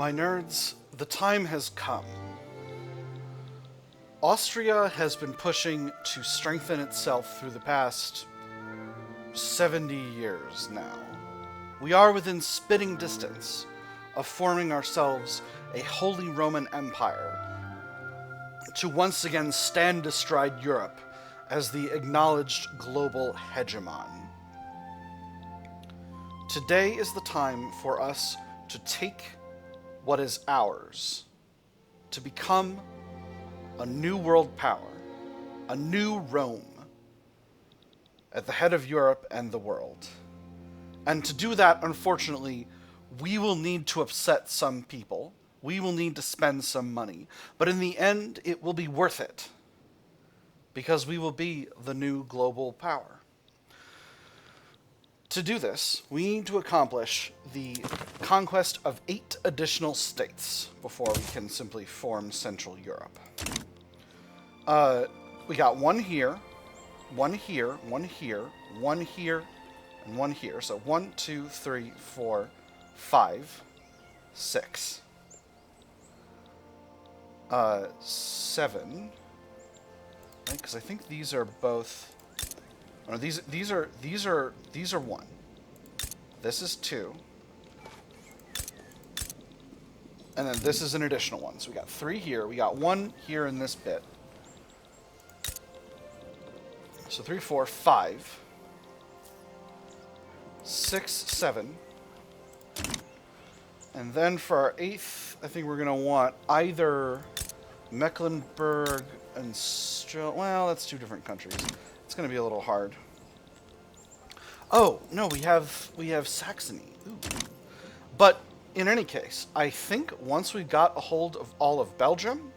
My nerds, the time has come. Austria has been pushing to strengthen itself through the past 70 years now. We are within spitting distance of forming ourselves a Holy Roman Empire to once again stand astride Europe as the acknowledged global hegemon. Today is the time for us to take what is ours, to become a new world power, a new Rome, at the head of Europe and the world. And to do that, unfortunately, we will need to upset some people. We will need to spend some money. But in the end, it will be worth it, because we will be the new global power. To do this, we need to accomplish the conquest of 8 additional states before we can simply form Central Europe. We got one here, one here, one here, one here, and one here. So 1, 2, 3, 4, 5, 6, 7. Because I think these are both. Oh, these are 1. This is 2. And then this is an additional one. So we got 3 here. We got 1 here in this bit. So 3, 4, 5, 6, 7. And then for our 8th, I think we're going to want either Mecklenburg and well, that's 2 different countries. It's going to be a little hard. Oh, no, we have Saxony. Ooh. But in any case, I think once we got a hold of all of Belgium,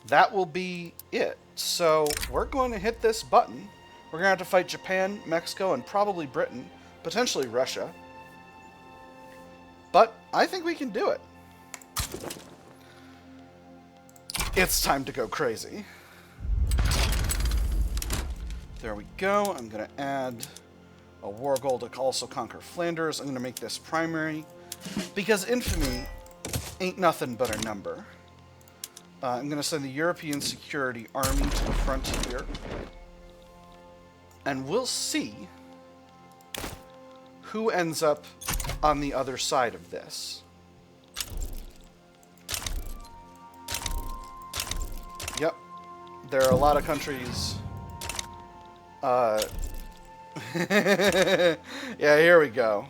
that will be it. So we're going to hit this button. We're going to have to fight Japan, Mexico, and probably Britain, potentially Russia. But I think we can do it. It's time to go crazy. There we go. I'm going to add a war goal to also conquer Flanders. I'm going to make this primary, because infamy ain't nothing but a number. I'm going to send the European Security Army to the frontier, and we'll see who ends up on the other side of this. Yep, there are a lot of countries. Yeah, here we go.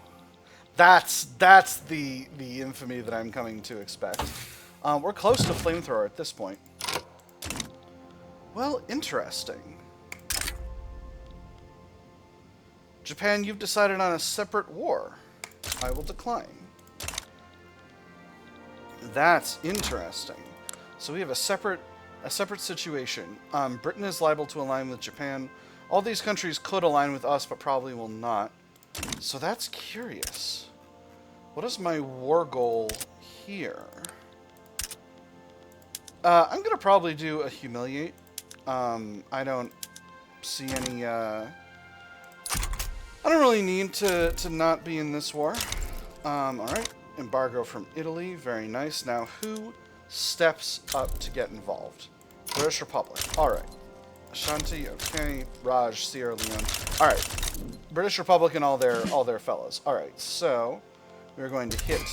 That's the infamy that I'm coming to expect. We're close to flamethrower at this point. Well, interesting. Japan, you've decided on a separate war. I will decline. That's interesting. So we have a separate situation. Britain is liable to align with Japan. All these countries could align with us, but probably will not. So that's curious. What is my war goal here? I'm going to probably do a humiliate. I don't see any... I don't really need to not be in this war. Alright. Embargo from Italy. Very nice. Now, who steps up to get involved? British Republic. Alright. Ashanti, okay. Raj, Sierra Leone. Alright. British Republic and all their fellows. Alright, so we're going to hit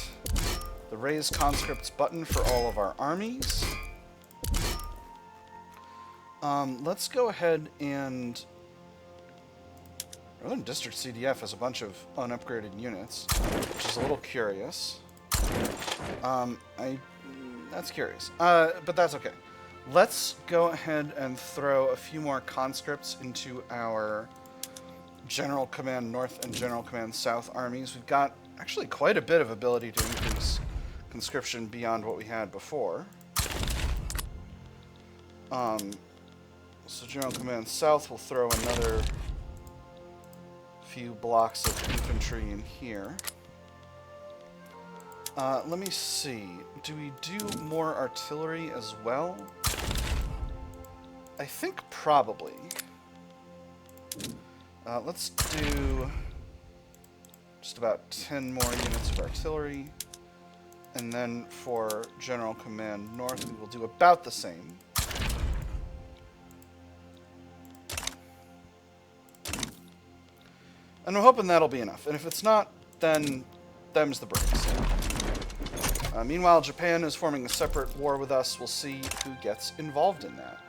the raise conscripts button for all of our armies. Let's go ahead and... Northern District CDF has a bunch of unupgraded units, which is a little curious. That's curious. But that's okay. Let's go ahead and throw a few more conscripts into our General Command North and General Command South armies. We've got actually quite a bit of ability to increase conscription beyond what we had before. So General Command South will throw another few blocks of infantry in here. Let me see. Do we do more artillery as well? I think probably. Let's do just about 10 more units of artillery. And then for General Command North, we will do about the same. And I'm hoping that'll be enough. And if it's not, then them's the breaks. Meanwhile, Japan is forming a separate war with us. We'll see who gets involved in that.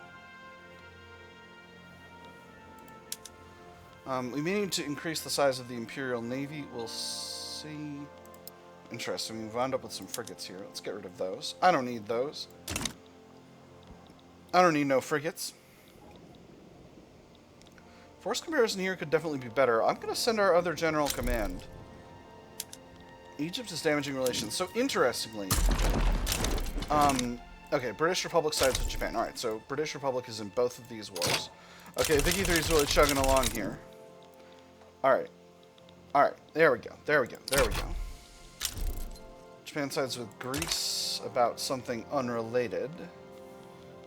We may need to increase the size of the Imperial Navy. We'll see. Interesting. We've wound up with some frigates here. Let's get rid of those. I don't need those. I don't need no frigates. Force comparison here could definitely be better. I'm going to send our other general command. Egypt is damaging relations. So, interestingly... okay, British Republic sides with Japan. Alright, so British Republic is in both of these wars. Okay, Vicky 3 is really chugging along here. Alright. Alright, there we go. There we go. There we go. Japan sides with Greece about something unrelated.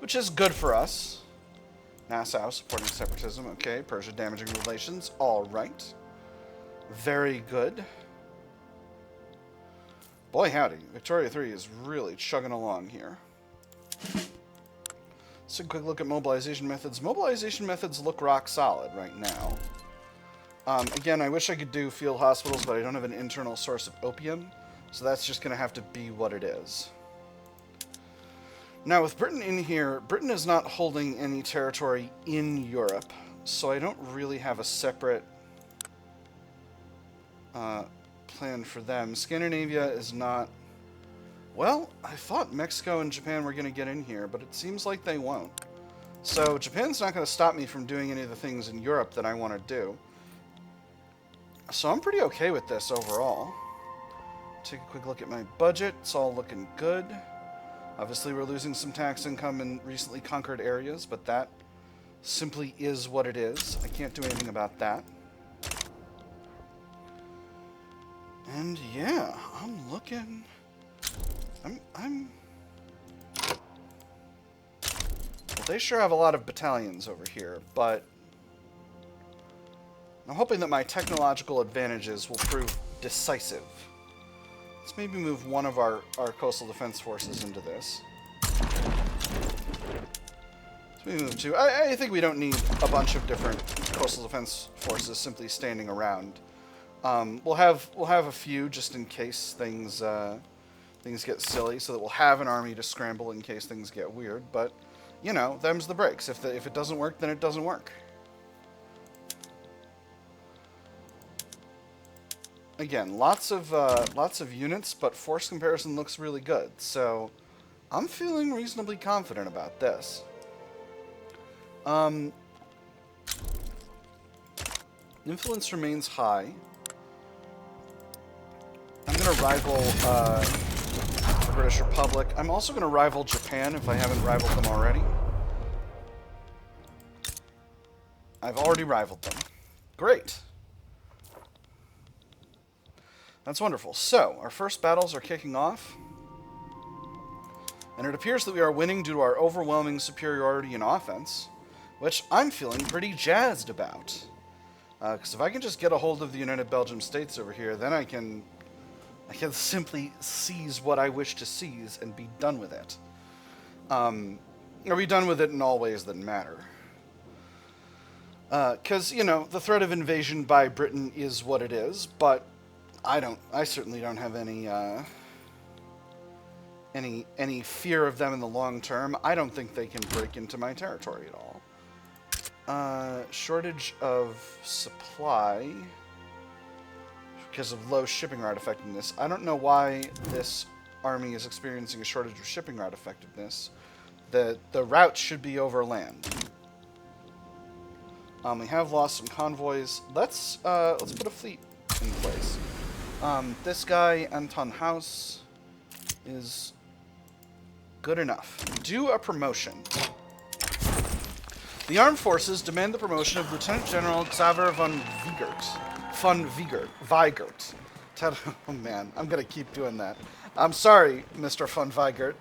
Which is good for us. Nassau supporting separatism. Okay, Persia damaging relations. Alright. Very good. Boy howdy, Victoria 3 is really chugging along here. Let's take a quick look at mobilization methods. Mobilization methods look rock solid right now. Again, I wish I could do field hospitals, but I don't have an internal source of opium, so that's just going to have to be what it is. Now, with Britain in here, Britain is not holding any territory in Europe, so I don't really have a separate plan for them. Scandinavia is not... Well, I thought Mexico and Japan were going to get in here, but it seems like they won't. So Japan's not going to stop me from doing any of the things in Europe that I want to do. So I'm pretty okay with this overall. Take a quick look at my budget. It's all looking good. Obviously, we're losing some tax income in recently conquered areas, but that simply is what it is. I can't do anything about that. And yeah, I'm looking... Well, they sure have a lot of battalions over here, but I'm hoping that my technological advantages will prove decisive. Let's maybe move one of our coastal defense forces into this. Let's maybe move two. I think we don't need a bunch of different coastal defense forces simply standing around. We'll have a few just in case things get silly, so that we'll have an army to scramble in case things get weird. But you know, them's the breaks. If it doesn't work, then it doesn't work. Again, lots of units, but force comparison looks really good. So I'm feeling reasonably confident about this. Influence remains high. I'm going to rival the British Republic. I'm also going to rival Japan if I haven't rivaled them already. I've already rivaled them. Great. That's wonderful. So, our first battles are kicking off. And it appears that we are winning due to our overwhelming superiority in offense, which I'm feeling pretty jazzed about. Because if I can just get a hold of the United Belgium States over here, then I can simply seize what I wish to seize and be done with it. Or be done with it in all ways that matter. Because, you know, the threat of invasion by Britain is what it is, but I certainly don't have any fear of them in the long term. I don't think they can break into my territory at all. Shortage of supply because of low shipping route effectiveness. I don't know why this army is experiencing a shortage of shipping route effectiveness. The route should be over land. We have lost some convoys. Let's put a fleet in place. This guy, Anton House, is good enough. Do a promotion. The armed forces demand the promotion of Lieutenant General Xaver von Weigert. Oh man, I'm gonna keep doing that. I'm sorry, Mr. von Weigert.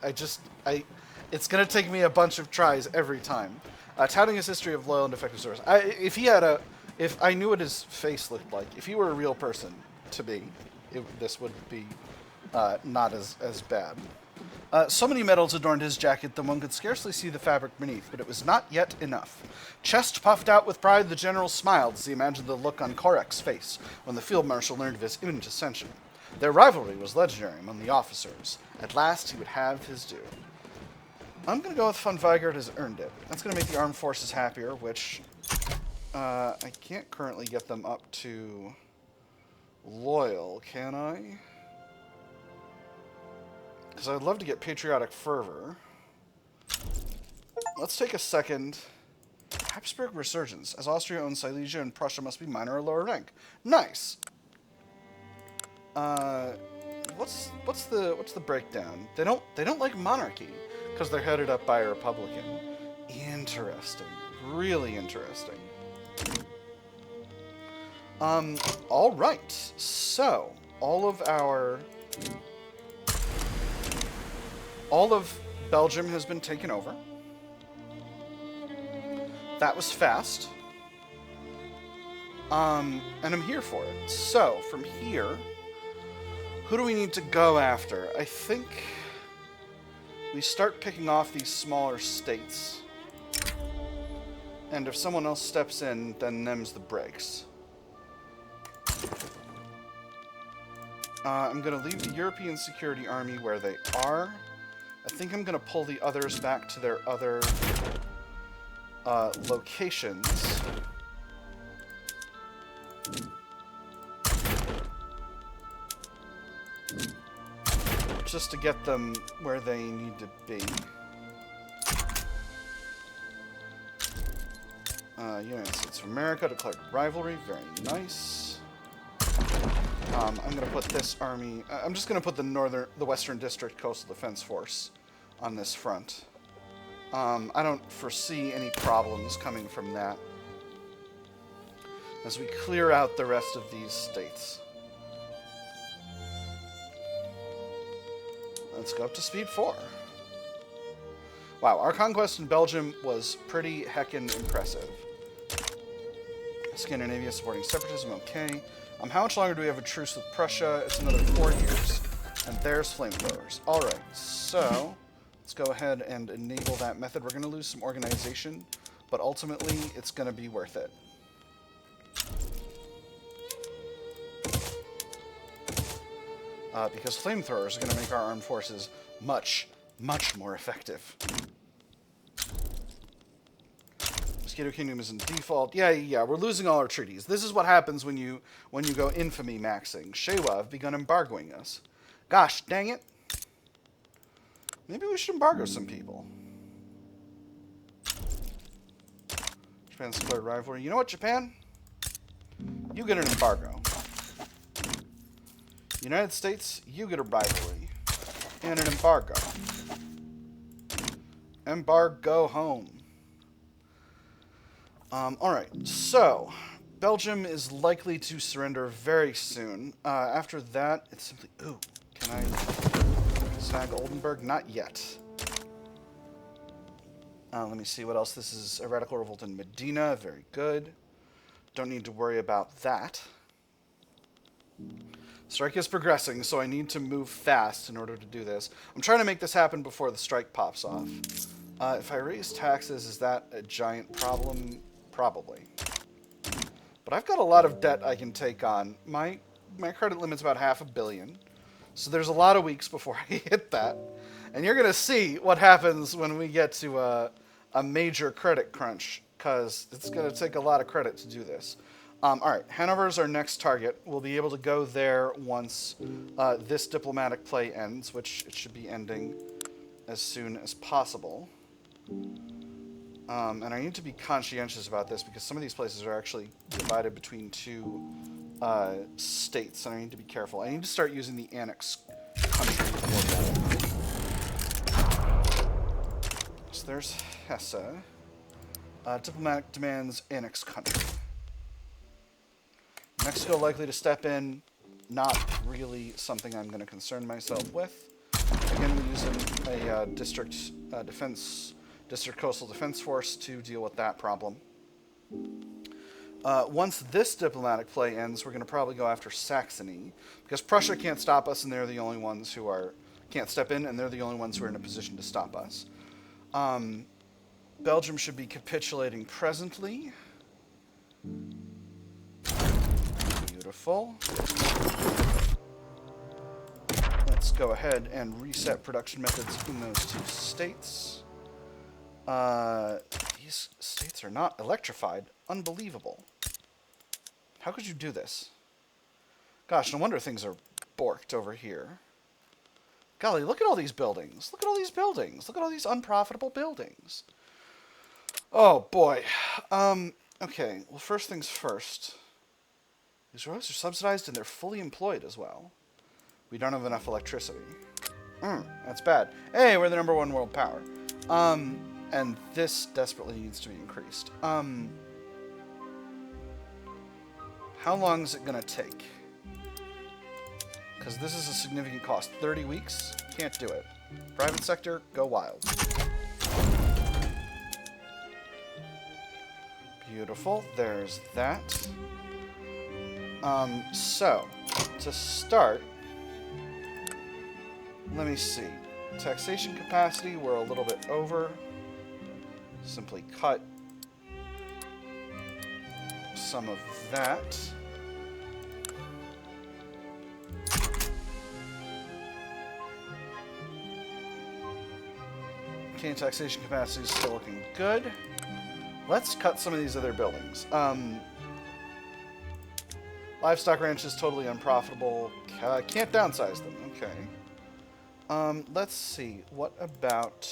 It's gonna take me a bunch of tries every time. Touting his history of loyal and effective service. If I knew what his face looked like, if he were a real person to me, this would be not as bad. So many medals adorned his jacket that one could scarcely see the fabric beneath, but it was not yet enough. Chest puffed out with pride, the general smiled as he imagined the look on Korek's face when the field marshal learned of his imminent ascension. Their rivalry was legendary among the officers. At last, he would have his due. I'm going to go with von Weigert has earned it. That's going to make the armed forces happier, which I can't currently get them up to loyal, can I? Because I'd love to get patriotic fervor. Let's take a second. Habsburg resurgence. As Austria owns Silesia and Prussia must be minor or lower rank. Nice. What's the breakdown? They don't like monarchy because they're headed up by a republican. Interesting. Really interesting. All right. So all of Belgium has been taken over. That was fast. And I'm here for it. So, from here, who do we need to go after? I think we start picking off these smaller states. And if someone else steps in, then them's the breaks. I'm going to leave the European Security Army where they are. I think I'm going to pull the others back to their other locations. Just to get them where they need to be. United States of America declared rivalry. Very nice. I'm going to put this army... I'm just going to put the Western District Coastal Defense Force on this front. I don't foresee any problems coming from that as we clear out the rest of these states. Let's go up to speed 4. Wow, our conquest in Belgium was pretty heckin' impressive. Scandinavia supporting separatism, okay. How much longer do we have a truce with Prussia? It's another 4 years. And there's flamethrowers. Alright, so let's go ahead and enable that method. We're going to lose some organization, but ultimately it's going to be worth it. Because flamethrowers are going to make our armed forces much, much more effective. Mosquito Kingdom is in default. Yeah, we're losing all our treaties. This is what happens when you go infamy maxing. Shewa have begun embargoing us. Gosh, dang it. Maybe we should embargo some people. Japan's declared rivalry. You know what, Japan? You get an embargo. United States, you get a rivalry. And an embargo. Embargo home. Alright, so Belgium is likely to surrender very soon. After that, it's simply... Ooh, can I snag Oldenburg? Not yet. Let me see what else. This is a radical revolt in Medina. Very good. Don't need to worry about that. Strike is progressing, so I need to move fast in order to do this. I'm trying to make this happen before the strike pops off. If I raise taxes, is that a giant problem? Probably. But I've got a lot of debt I can take on. My credit limit's about $500 million. So there's a lot of weeks before I hit that. And you're going to see what happens when we get to a major credit crunch, because it's going to take a lot of credit to do this. Alright, Hanover is our next target. We'll be able to go there once this diplomatic play ends, which it should be ending as soon as possible. And I need to be conscientious about this because some of these places are actually divided between two states, and I need to be careful. I need to start using the annex country for that. So there's Hesse. Diplomatic demands annex country. Mexico likely to step in. Not really something I'm going to concern myself with. Again, we're using a district coastal defense force to deal with that problem. Once this diplomatic play ends, we're going to probably go after Saxony, because Prussia can't stop us, and they're the only ones who can't step in, and they're the only ones who are in a position to stop us. Belgium should be capitulating presently. Beautiful. Let's go ahead and reset production methods in those two states. These states are not electrified. Unbelievable. How could you do this? Gosh, no wonder things are borked over here. Golly, look at all these buildings. Look at all these buildings. Look at all these unprofitable buildings. Oh, boy. Okay, well, first things first. These roads are subsidized and they're fully employed as well. We don't have enough electricity. That's bad. Hey, we're the #1 world power. And this desperately needs to be increased. How long is it going to take? Because this is a significant cost. 30 weeks? Can't do it. Private sector, go wild. Beautiful. There's that. So, to start, let me see. Taxation capacity, we're a little bit over. Simply cut some of that. Okay, taxation capacity is still looking good. Let's cut some of these other buildings. Livestock ranch is totally unprofitable. Can't downsize them. Okay. Let's see. What about...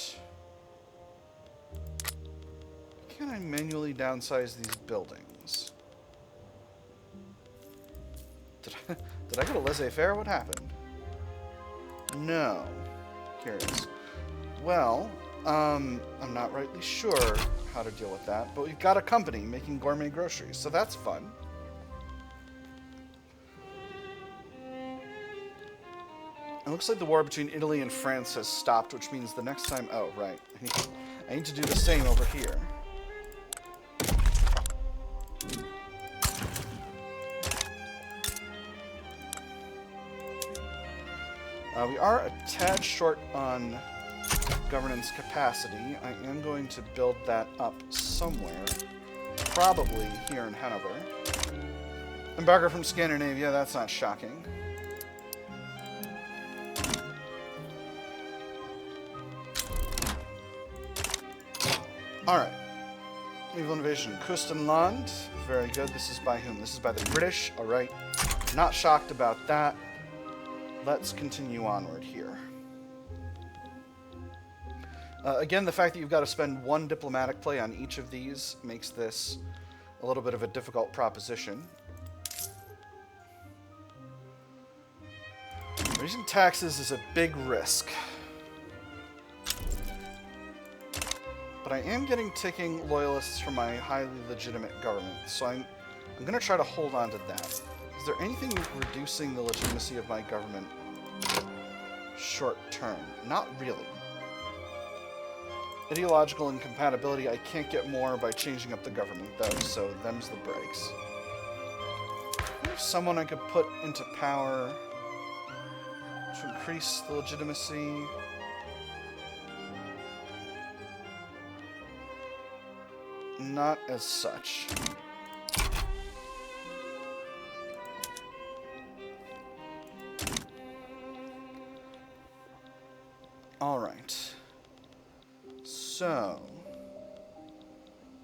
Can I manually downsize these buildings? Did I go to laissez-faire? What happened? No. Curious. Well, I'm not rightly sure how to deal with that, but we've got a company making gourmet groceries, so that's fun. It looks like the war between Italy and France has stopped, which means the next time... Oh, right. I need to do the same over here. We are a tad short on governance capacity. I am going to build that up somewhere. Probably here in Hanover. Embargo from Scandinavia, that's not shocking. Alright. Naval invasion in Kustenland. Very good. This is by whom? This is by the British. Alright. Not shocked about that. Let's continue onward here. Again, the fact that you've got to spend one diplomatic play on each of these makes this a little bit of a difficult proposition. Raising taxes is a big risk. But I am getting ticking loyalists from my highly legitimate government, so I'm going to try to hold on to that. Is there anything reducing the legitimacy of my government short term? Not really. Ideological incompatibility, I can't get more by changing up the government, though, so them's the breaks. There's someone I could put into power to increase the legitimacy. Not as such. Alright. So,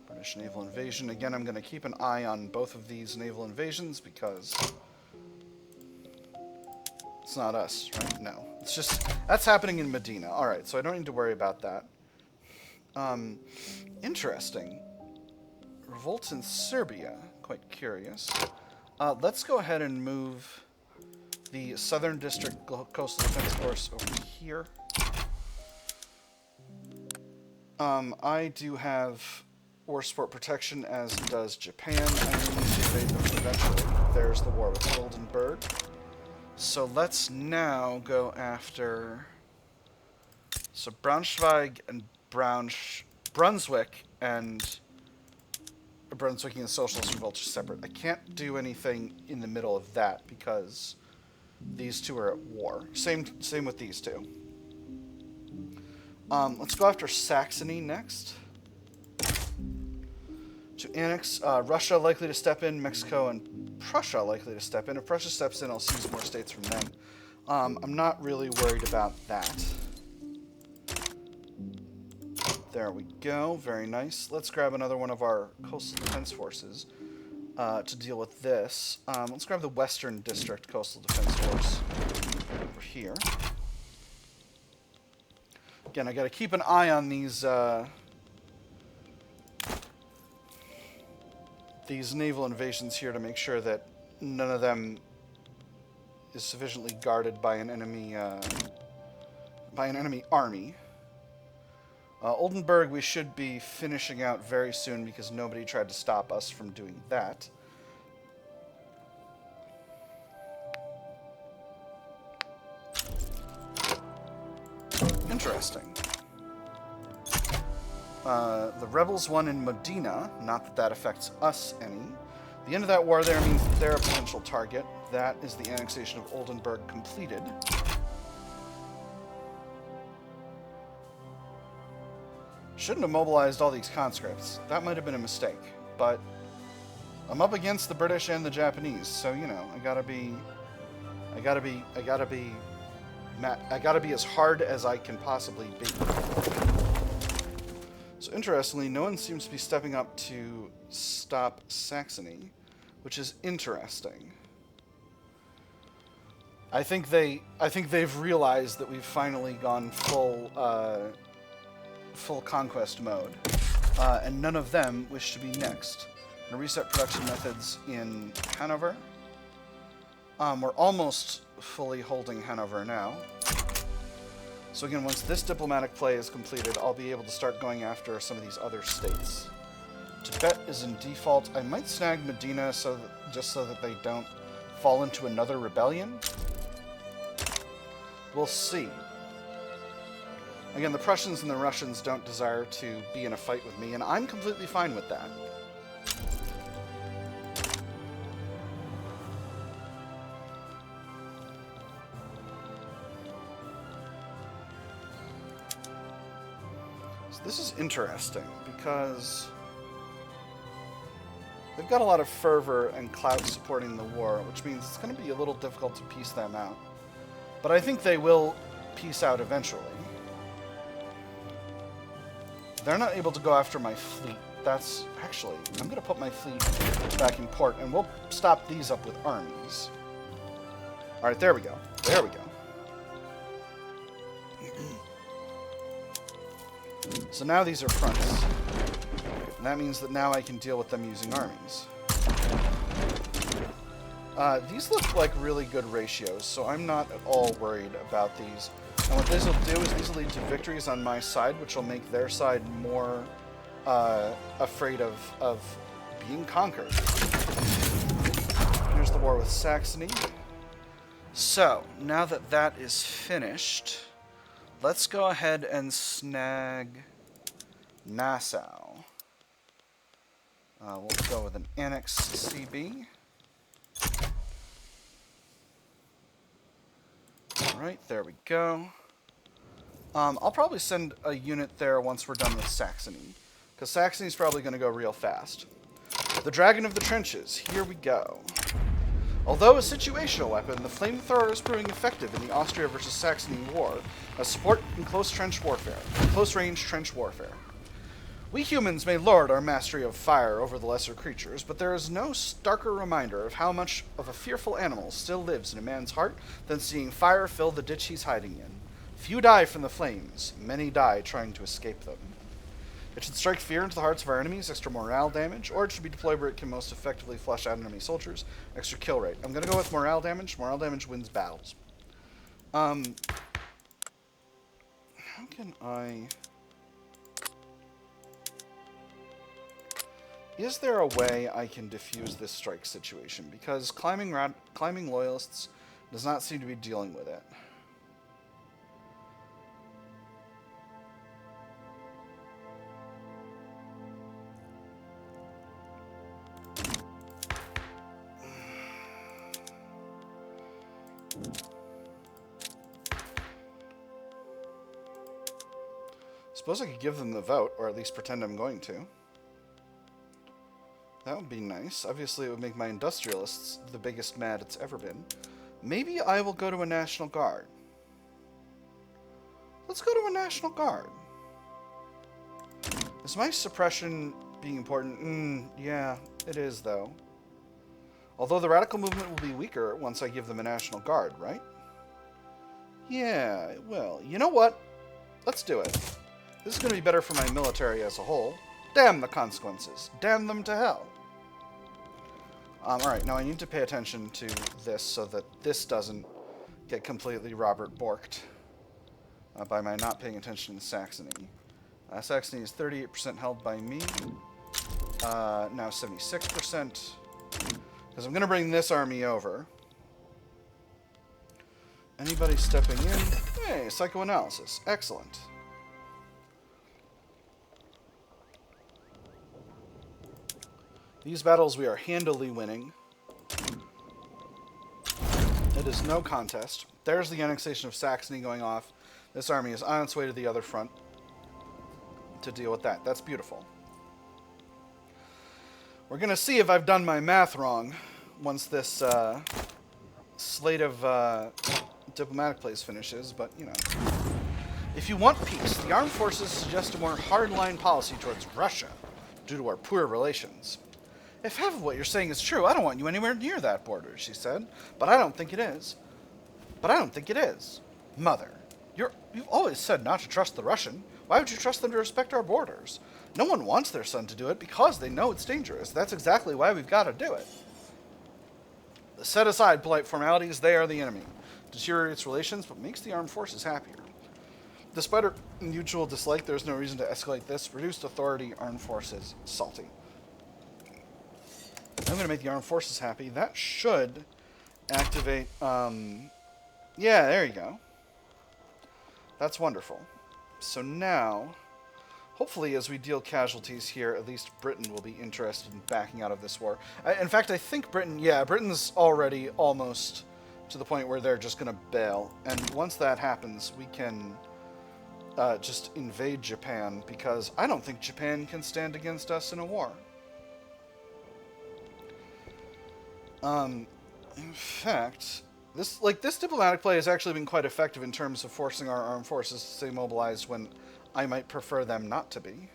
British naval invasion. Again, I'm going to keep an eye on both of these naval invasions because it's not us, right? No. It's just, that's happening in Medina. Alright, so I don't need to worry about that. Interesting. Revolt in Serbia. Quite curious. Let's go ahead and move the Southern District Coastal Defense Force over here. I do have war support protection, as does Japan. I need to invade them eventually. There's the war with Oldenburg. So let's now go after... So Braunschweig and Brunswick and Brunswickian and Socialist revolts are separate. I can't do anything in the middle of that because these two are at war. Same with these two. Let's go after Saxony next. To annex Russia, likely to step in. Mexico and Prussia likely to step in. If Prussia steps in, I'll seize more states from them. I'm not really worried about that. There we go. Very nice. Let's grab another one of our coastal defense forces to deal with this. Let's grab the Western District Coastal Defense Force over here. Again, I got to keep an eye on these naval invasions here to make sure that none of them is sufficiently guarded by an enemy army. Oldenburg we should be finishing out very soon because nobody tried to stop us from doing that. Interesting. The rebels won in Modena. Not that affects us any. The end of that war there means that they're a potential target. That is the annexation of Oldenburg completed. Shouldn't have mobilized all these conscripts. That might have been a mistake. But I'm up against the British and the Japanese, so you know, I gotta be as hard as I can possibly be. So interestingly, no one seems to be stepping up to stop Saxony, which is interesting. I think they've realized that we've finally gone full conquest mode, and none of them wish to be next. I'm gonna reset production methods in Hanover. We're almost fully holding Hanover now. So again, once this diplomatic play is completed, I'll be able to start going after some of these other states. Tibet is in default. I might snag Medina just so that they don't fall into another rebellion. We'll see. Again, the Prussians and the Russians don't desire to be in a fight with me, and I'm completely fine with that. So this is interesting, because they've got a lot of fervor and clout supporting the war, which means it's going to be a little difficult to piece them out. But I think they will piece out eventually. They're not able to go after my fleet. That's actually, I'm going to put my fleet back in port, and we'll stop these up with armies. All right, there we go. There we go. So now these are fronts. And that means that now I can deal with them using armies. These look like really good ratios, so I'm not at all worried about these. And what these will do is these will lead to victories on my side, which will make their side more afraid of being conquered. Here's the war with Saxony. So, now that that is finished, let's go ahead and snag Nassau. We'll go with an annex CB. Alright, there we go. I'll probably send a unit there once we're done with Saxony, because Saxony's probably going to go real fast. The Dragon of the Trenches, here we go. Although a situational weapon, the flamethrower is proving effective in the Austria versus Saxony war as support in close-range trench warfare. We humans may lord our mastery of fire over the lesser creatures, but there is no starker reminder of how much of a fearful animal still lives in a man's heart than seeing fire fill the ditch he's hiding in. Few die from the flames, many die trying to escape them. It should strike fear into the hearts of our enemies, extra morale damage, or it should be deployed where it can most effectively flush out enemy soldiers, extra kill rate. I'm going to go with morale damage. Morale damage wins battles. How can I... Is there a way I can diffuse this strike situation? Because climbing loyalists does not seem to be dealing with it. Suppose I could give them the vote, or at least pretend I'm going to. That would be nice. Obviously, it would make my industrialists the biggest mad it's ever been. Maybe I will go to a National Guard. Let's go to a National Guard. Is my suppression being important? Yeah, it is, though. Although the radical movement will be weaker once I give them a National Guard, right? Yeah, it will. You know what? Let's do it. This is going to be better for my military as a whole. Damn the consequences. Damn them to hell. Alright, now I need to pay attention to this so that this doesn't get completely Robert Borked by my not paying attention to Saxony. Saxony is 38% held by me. Now 76%. Because I'm going to bring this army over. Anybody stepping in? Hey, psychoanalysis. Excellent. These battles we are handily winning. It is no contest. There's the annexation of Saxony going off. This army is on its way to the other front to deal with that. That's beautiful. We're going to see if I've done my math wrong once this slate of diplomatic plays finishes, but, you know. If you want peace, the armed forces suggest a more hardline policy towards Russia due to our poor relations. If half of what you're saying is true, I don't want you anywhere near that border, she said. But I don't think it is. But I don't think it is. Mother, you've always said not to trust the Russian. Why would you trust them to respect our borders? No one wants their son to do it because they know it's dangerous. That's exactly why we've got to do it. Set aside polite formalities, they are the enemy. Deteriorates relations, but makes the armed forces happier. Despite our mutual dislike, there's no reason to escalate this. Reduced authority, armed forces, salty. I'm going to make the armed forces happy. That should activate, yeah, there you go. That's wonderful. So now, hopefully as we deal casualties here, at least Britain will be interested in backing out of this war. In fact, I think Britain's already almost to the point where they're just going to bail. And once that happens, we can just invade Japan, because I don't think Japan can stand against us in a war. In fact, this diplomatic play has actually been quite effective in terms of forcing our armed forces to stay mobilized when I might prefer them not to be.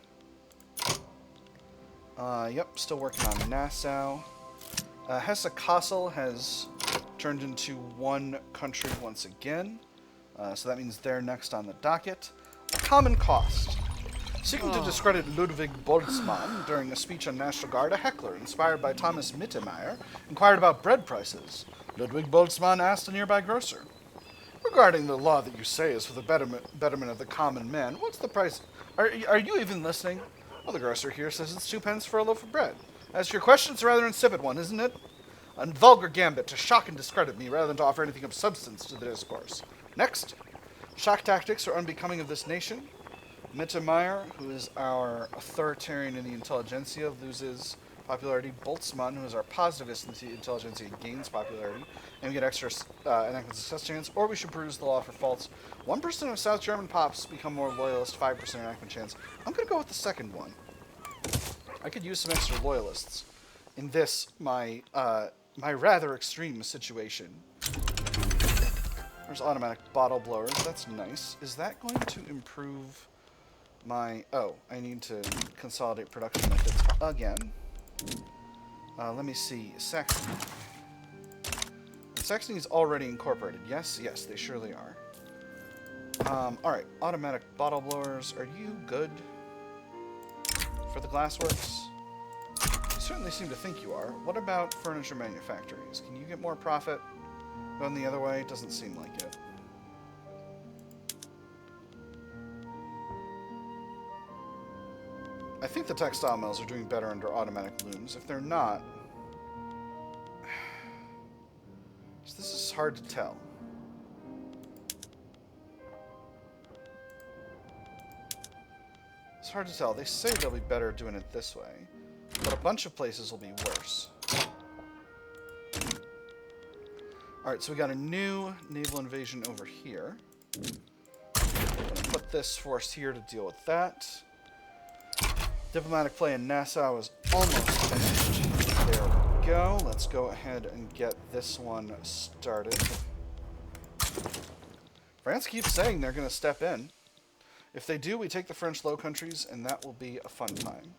Yep, still working on Nassau. Hesse-Kassel has turned into one country once again, so that means they're next on the docket. A common cost. Seeking to discredit Ludwig Boltzmann during a speech on National Guard, a heckler inspired by Thomas Mittermeier inquired about bread prices. Ludwig Boltzmann asked a nearby grocer, "Regarding the law that you say is for the betterment of the common man, what's the price? Are you even listening?" Well, the grocer here says it's 2 pence for a loaf of bread. As for your question, it's a rather insipid one, isn't it? A vulgar gambit to shock and discredit me rather than to offer anything of substance to the discourse. Next, shock tactics are unbecoming of this nation. Mittermeier, who is our authoritarian in the intelligentsia, loses popularity. Boltzmann, who is our positivist in the intelligentsia, gains popularity. And we get extra enactment success chance. Or we should peruse the law for faults. 1% of South German pops become more loyalist, 5% enactment chance. I'm going to go with the second one. I could use some extra loyalists in this, my rather extreme situation. There's automatic bottle blowers. That's nice. Is that going to improve my... Oh, I need to consolidate production methods again. Let me see. Saxony. Saxony is already incorporated. Yes, yes, they surely are. Alright, automatic bottle blowers. Are you good for the glassworks? You certainly seem to think you are. What about furniture manufactories? Can you get more profit going the other way? Doesn't seem like it. I think the textile mills are doing better under automatic looms. If they're not... This is hard to tell. It's hard to tell. They say they'll be better doing it this way, but a bunch of places will be worse. Alright, so we got a new naval invasion over here. I'm going to put put this force here to deal with that. Diplomatic play in Nassau is almost finished. There we go. Let's go ahead and get this one started. France keeps saying they're going to step in. If they do, we take the French Low Countries, and that will be a fun time.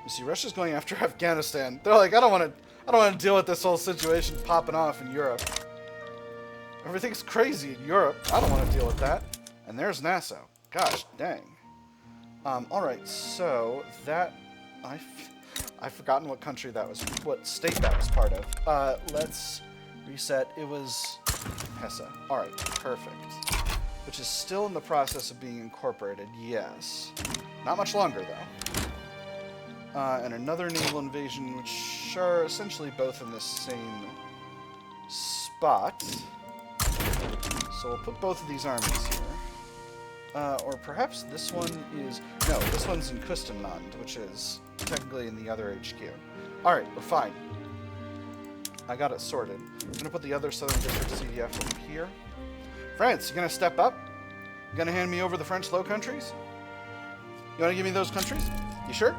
You see, Russia's going after Afghanistan. They're like, I don't want to deal with this whole situation popping off in Europe. Everything's crazy in Europe. I don't want to deal with that. And there's Nassau. Gosh, dang. All right, so that I've forgotten what country that was, what state that was part of. Let's reset. It was Hesse. All right, perfect. Which is still in the process of being incorporated. Yes. Not much longer though. And another naval invasion, which are essentially both in the same spot. So we'll put both of these armies here. Or perhaps this one is... No, this one's in Küstenland, which is technically in the other HQ. Alright, we're fine. I got it sorted. I'm going to put the other Southern District CDF over here. France, you going to step up? You going to hand me over the French Low Countries? You want to give me those countries? You sure?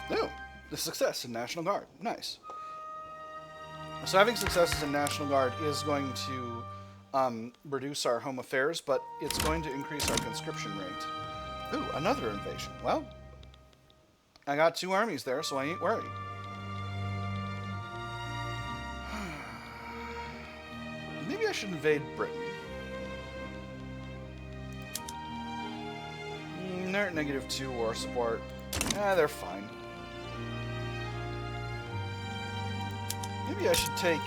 No. The success in National Guard. Nice. So having successes in National Guard is going to reduce our home affairs, but it's going to increase our conscription rate. Ooh, another invasion. Well, I got 2 armies there, so I ain't worried. Maybe I should invade Britain. They're at -2 war support. They're fine. Maybe I should take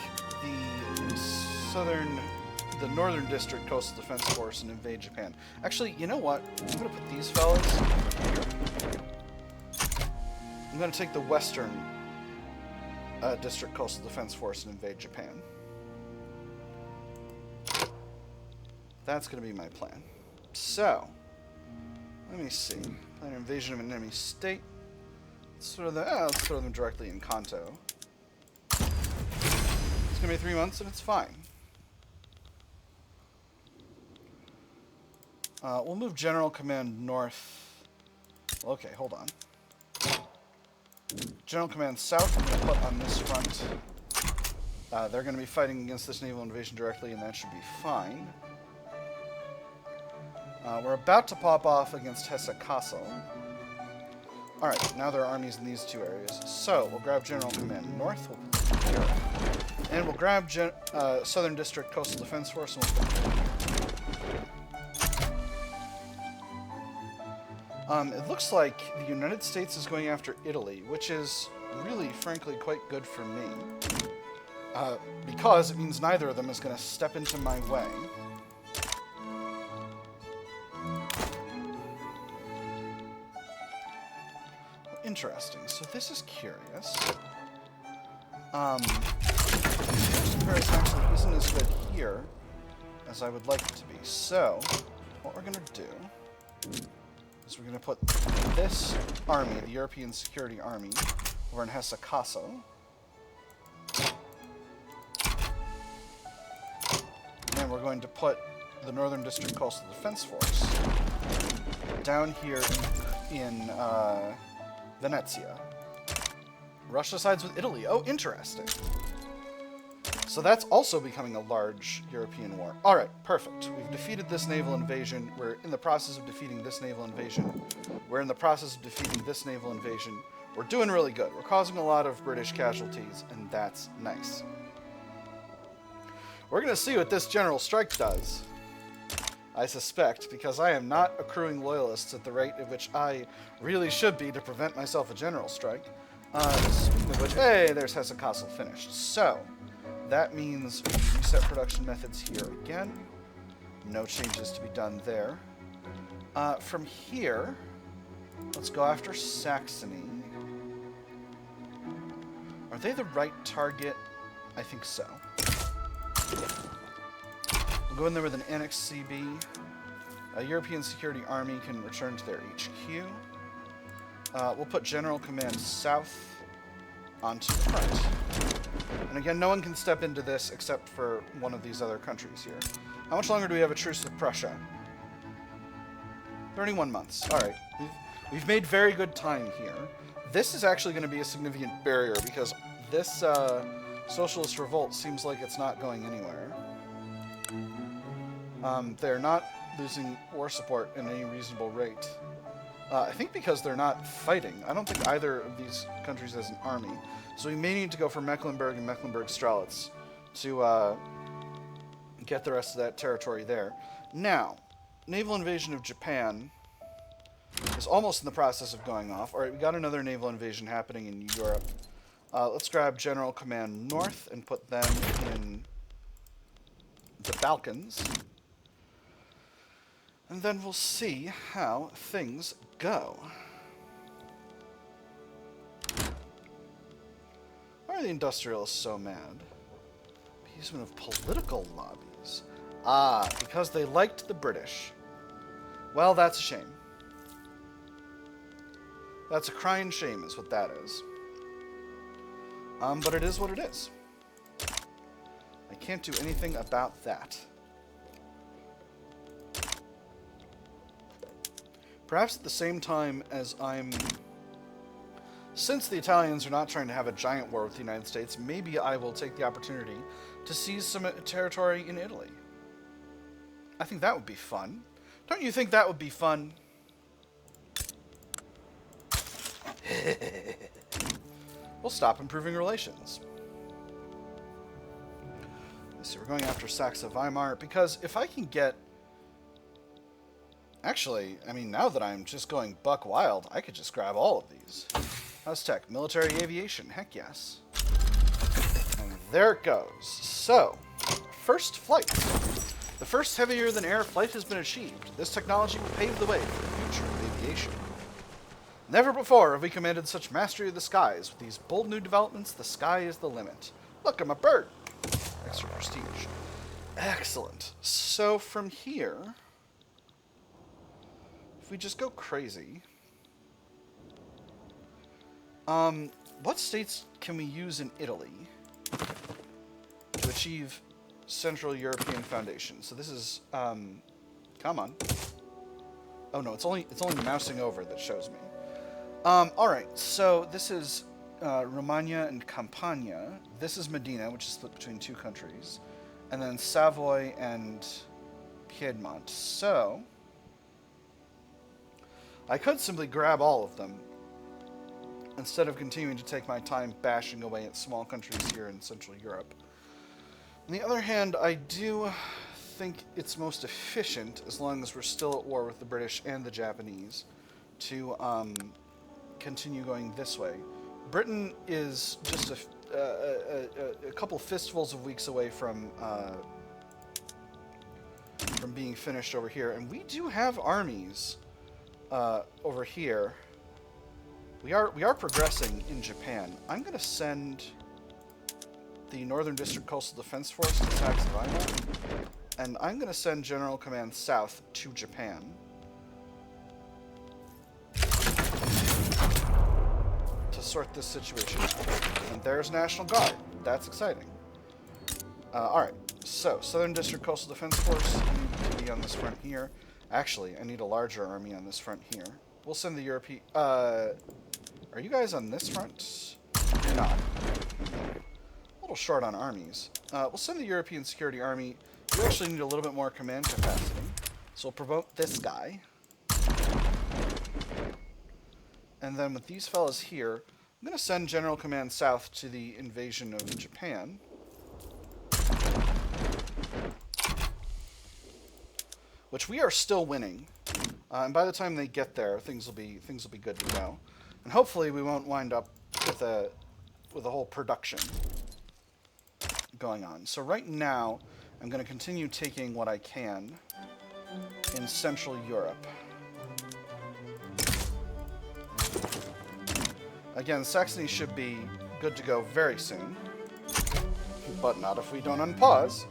the Northern District Coastal Defense Force and invade Japan. Actually, you know what? I'm going to put these fellas here. I'm going to take the Western District Coastal Defense Force and invade Japan. That's going to be my plan. So, let me see. Plan an invasion of an enemy state. Let's throw them directly in Kanto. It's going to be 3 months, and it's fine. We'll move General Command north. Okay, hold on. General Command south, I'm going to put on this front. They're going to be fighting against this naval invasion directly, and that should be fine. We're about to pop off against Hesse Kassel. Alright, now there are armies in these 2 areas. So, we'll grab General Command north, we'll put it here. And we'll grab Southern District Coastal Defense Force, and we'll put it here. It looks like the United States is going after Italy, which is really, frankly, quite good for me. Because it means neither of them is going to step into my way. Interesting. So this is curious. Comparison actually isn't as good here as I would like it to be. So, what we're going to do is we're going to put this army, the European Security Army, over in Hesse Kassel. And then we're going to put the Northern District Coastal Defense Force down here in Venezia. Russia sides with Italy. Oh, interesting. So that's also becoming a large European war. Alright, perfect. We've defeated this naval invasion. We're in the process of defeating this naval invasion. We're in the process of defeating this naval invasion. We're doing really good. We're causing a lot of British casualties, and that's nice. We're going to see what this general strike does. I suspect, because I am not accruing loyalists at the rate at which I really should be to prevent myself a general strike. Speaking of which, hey, there's Hesse Kassel finished. So, that means we reset production methods here again. No changes to be done there. From here, let's go after Saxony. Are they the right target? I think so. We'll go in there with an annexed CB. A European Security Army can return to their HQ. We'll put General Command south onto the front. And again, no one can step into this except for one of these other countries here. How much longer do we have a truce with Prussia? 31 months. Alright. We've made very good time here. This is actually going to be a significant barrier because this socialist revolt seems like it's not going anywhere. They're not losing war support at any reasonable rate. I think because they're not fighting. I don't think either of these countries has an army. So we may need to go for Mecklenburg and Mecklenburg-Strelitz to get the rest of that territory there. Now, naval invasion of Japan is almost in the process of going off. Alright, we got another naval invasion happening in Europe. Let's grab General Command North and put them in the Balkans. And then we'll see how things go. Why are the industrialists so mad? Appeasement of political lobbies. Ah, because they liked the British. Well, that's a shame. That's a crying shame is what that is. But it is what it is. I can't do anything about that. Perhaps at the same time as since the Italians are not trying to have a giant war with the United States, maybe I will take the opportunity to seize some territory in Italy. I think that would be fun. Don't you think that would be fun? We'll stop improving relations. Let's see, we're going after Saxe-Weimar, because if I can get... Actually, I mean, now that I'm just going buck wild, I could just grab all of these. How's tech? Military aviation. Heck yes. And there it goes. So, first flight. The first heavier-than-air flight has been achieved. This technology will pave the way for the future of aviation. Never before have we commanded such mastery of the skies. With these bold new developments, the sky is the limit. Look, I'm a bird. Extra prestige. Excellent. So, from here... if we just go crazy, what states can we use in Italy to achieve Central European Foundation? So this is, come on. Oh no, it's only mousing over that shows me. All right, so this is Romagna and Campania. This is Medina, which is split between two countries, and then Savoy and Piedmont. So I could simply grab all of them instead of continuing to take my time bashing away at small countries here in Central Europe. On the other hand, I do think it's most efficient, as long as we're still at war with the British and the Japanese, to continue going this way. Britain is just a couple fistfuls of weeks away from being finished over here, and we do have armies over here. We are progressing in Japan. I'm going to send the Northern District Coastal Defense Force to Saxe-Weimar, and I'm going to send General Command South to Japan. To sort this situation. And there's National Guard. That's exciting. Alright, so Southern District Coastal Defense Force, you need to be on this front here. Actually, I need a larger army on this front here. We'll send the European... are you guys on this front? You're not. A little short on armies. We'll send the European Security Army. You actually need a little bit more command capacity. So we'll promote this guy. And then with these fellas here, I'm going to send General Command South to the invasion of Japan. Which we are still winning. And by the time they get there, things will be good to go. And hopefully we won't wind up with a whole production going on. So right now, I'm going to continue taking what I can in Central Europe. Again, Saxony should be good to go very soon. But not if we don't unpause.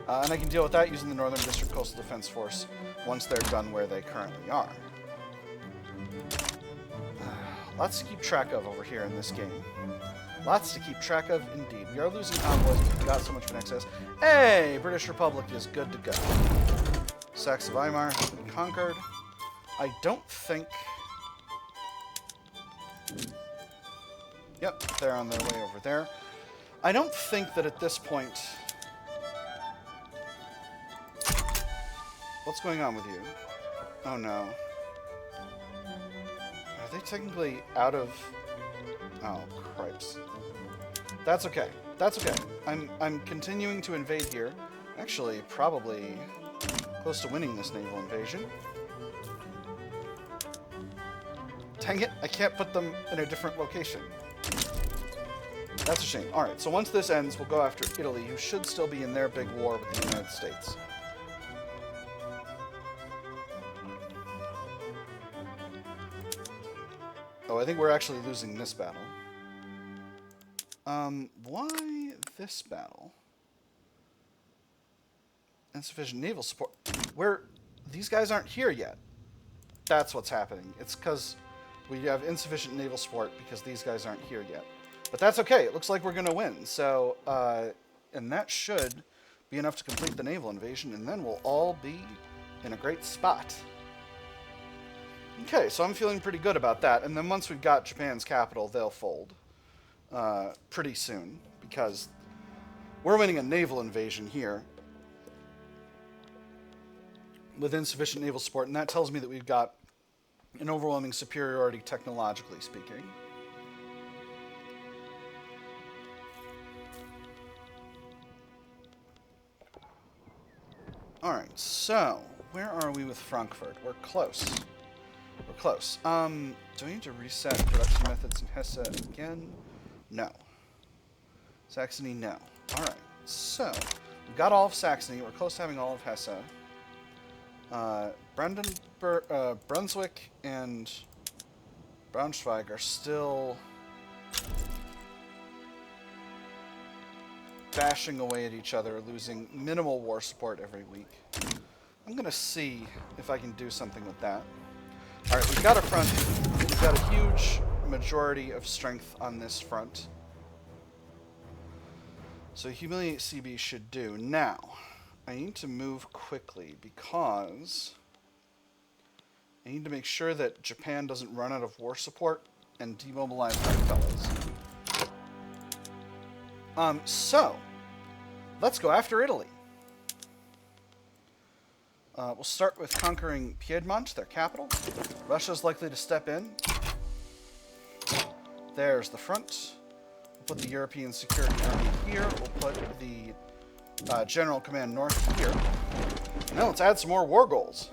And I can deal with that using the Northern District Coastal Defense Force once they're done where they currently are. Lots to keep track of over here in this game. Lots to keep track of, indeed. We are losing convoys, but we've got so much in excess. Hey! British Republic is good to go. Saxe-Weimar has been conquered. I don't think... Yep, they're on their way over there. I don't think that at this point... What's going on with you? Oh no. Are they technically out of... Oh, cripes. That's okay. That's okay. I'm continuing to invade here. Actually, probably close to winning this naval invasion. Dang it, I can't put them in a different location. That's a shame. Alright, so once this ends, we'll go after Italy, who should still be in their big war with the United States. Oh, I think we're actually losing this battle. Why this battle? Insufficient naval support. These guys aren't here yet. That's what's happening. It's because we have insufficient naval support because these guys aren't here yet. But that's okay. It looks like we're going to win. So, and that should be enough to complete the naval invasion, and then we'll all be in a great spot. Okay, so I'm feeling pretty good about that. And then once we've got Japan's capital, they'll fold pretty soon, because we're winning a naval invasion here with insufficient naval support, and that tells me that we've got an overwhelming superiority technologically speaking. Alright, so where are we with Frankfurt? We're close. We're close. Do we need to reset production methods in Hesse again? No. Saxony, no. Alright, so we've got all of Saxony. We're close to having all of Hesse. Brunswick and Braunschweig are still bashing away at each other, losing minimal war support every week. I'm going to see if I can do something with that. Alright, we've got a front. We've got a huge majority of strength on this front. So humiliate CB should do. Now, I need to move quickly because I need to make sure that Japan doesn't run out of war support and demobilize my fellows. So, let's go after Italy. We'll start with conquering Piedmont, their capital. Russia's likely to step in. There's the front. We'll put the European Security Army here. We'll put the General Command North here. Now let's add some more war goals.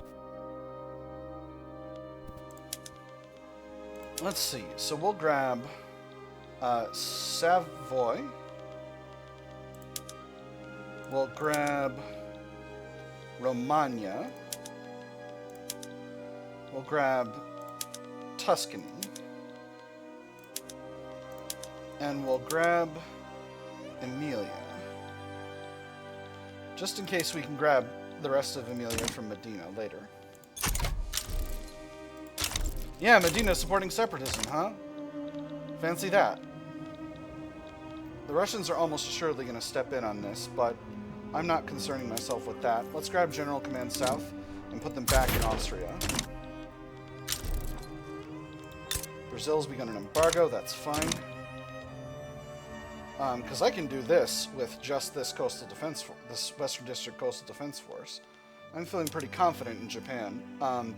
Let's see. So we'll grab Savoy. We'll grab Romagna. We'll grab Tuscany. And we'll grab Emilia. Just in case we can grab the rest of Emilia from Medina later. Yeah, Medina supporting separatism, huh? Fancy that. The Russians are almost assuredly going to step in on this, but I'm not concerning myself with that. Let's grab General Command South and put them back in Austria. Brazil's begun an embargo, that's fine. Because I can do this with just this coastal defense, this Western District Coastal Defense Force. I'm feeling pretty confident in Japan.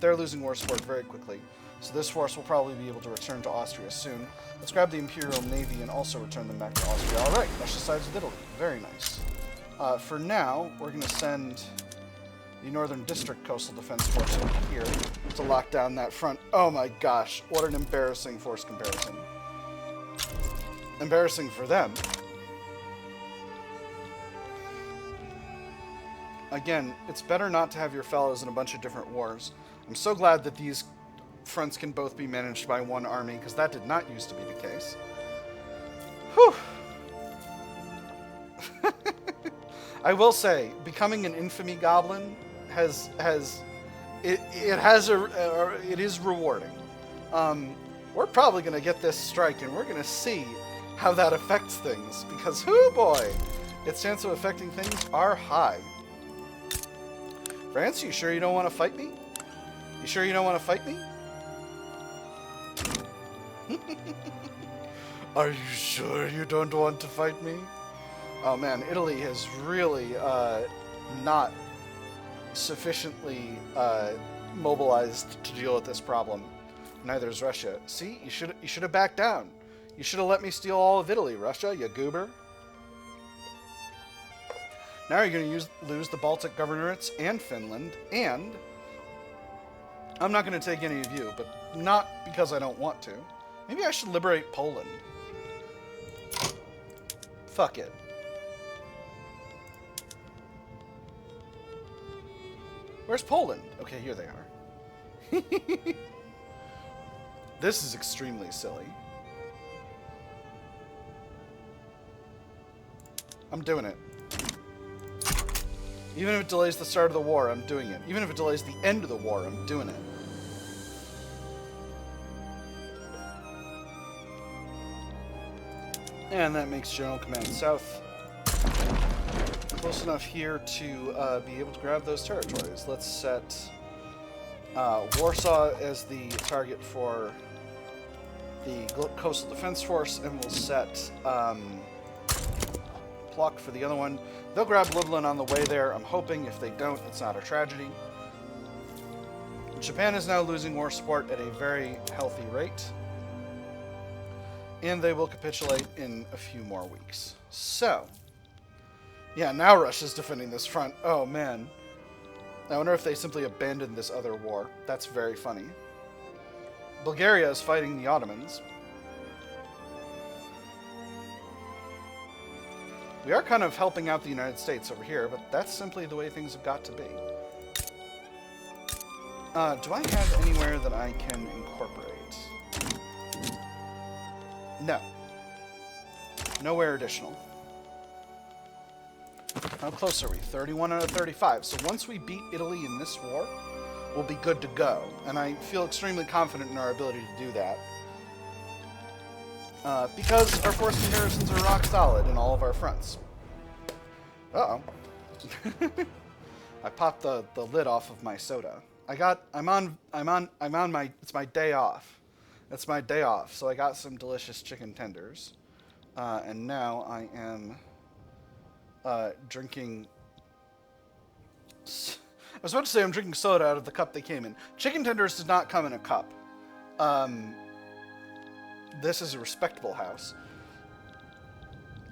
They're losing war support very quickly, so this force will probably be able to return to Austria soon. Let's grab the Imperial Navy and also return them back to Austria. All right, Russia sides with Italy. Very nice. For now, we're going to send the Northern District Coastal Defense Force over here to lock down that front. Oh my gosh, what an embarrassing force comparison. Embarrassing for them. Again, it's better not to have your fellows in a bunch of different wars. I'm so glad that these fronts can both be managed by one army, because that did not used to be the case. Whew. I will say, becoming an infamy goblin it is rewarding. we're probably going to get this strike, and we're going to see how that affects things. Because, hoo boy, its chance of affecting things are high. France, you sure you don't want to fight me? You sure you don't want to fight me? Are you sure you don't want to fight me? Oh man, Italy has really not sufficiently mobilized to deal with this problem. Neither is Russia. See, you should have backed down. You should have let me steal all of Italy, Russia, you goober. Now you're going to lose the Baltic governorates and Finland, and I'm not going to take any of you, but not because I don't want to. Maybe I should liberate Poland. Fuck it. Where's Poland? Okay, here they are. This is extremely silly. I'm doing it. Even if it delays the start of the war, I'm doing it. Even if it delays the end of the war, I'm doing it. And that makes General Command South close enough here to be able to grab those territories. Let's set Warsaw as the target for the Coastal Defense Force, and we'll set Pluck for the other one. They'll grab Lublin on the way there. I'm hoping. If they don't, it's not a tragedy. Japan is now losing war support at a very healthy rate. And they will capitulate in a few more weeks. So, yeah, now Russia's defending this front. Oh, man. I wonder if they simply abandoned this other war. That's very funny. Bulgaria is fighting the Ottomans. We are kind of helping out the United States over here, but that's simply the way things have got to be. Do I have anywhere that I can incorporate? No. Nowhere additional. How close are we? 31 out of 35. So once we beat Italy in this war, we'll be good to go. And I feel extremely confident in our ability to do that. Because our force comparisons are rock solid in all of our fronts. Uh-oh. I popped the lid off of my soda. I'm on my, it's my day off. It's my day off, so I got some delicious chicken tenders. And now I am drinking... I was about to say I'm drinking soda out of the cup they came in. Chicken tenders does not come in a cup. This is a respectable house.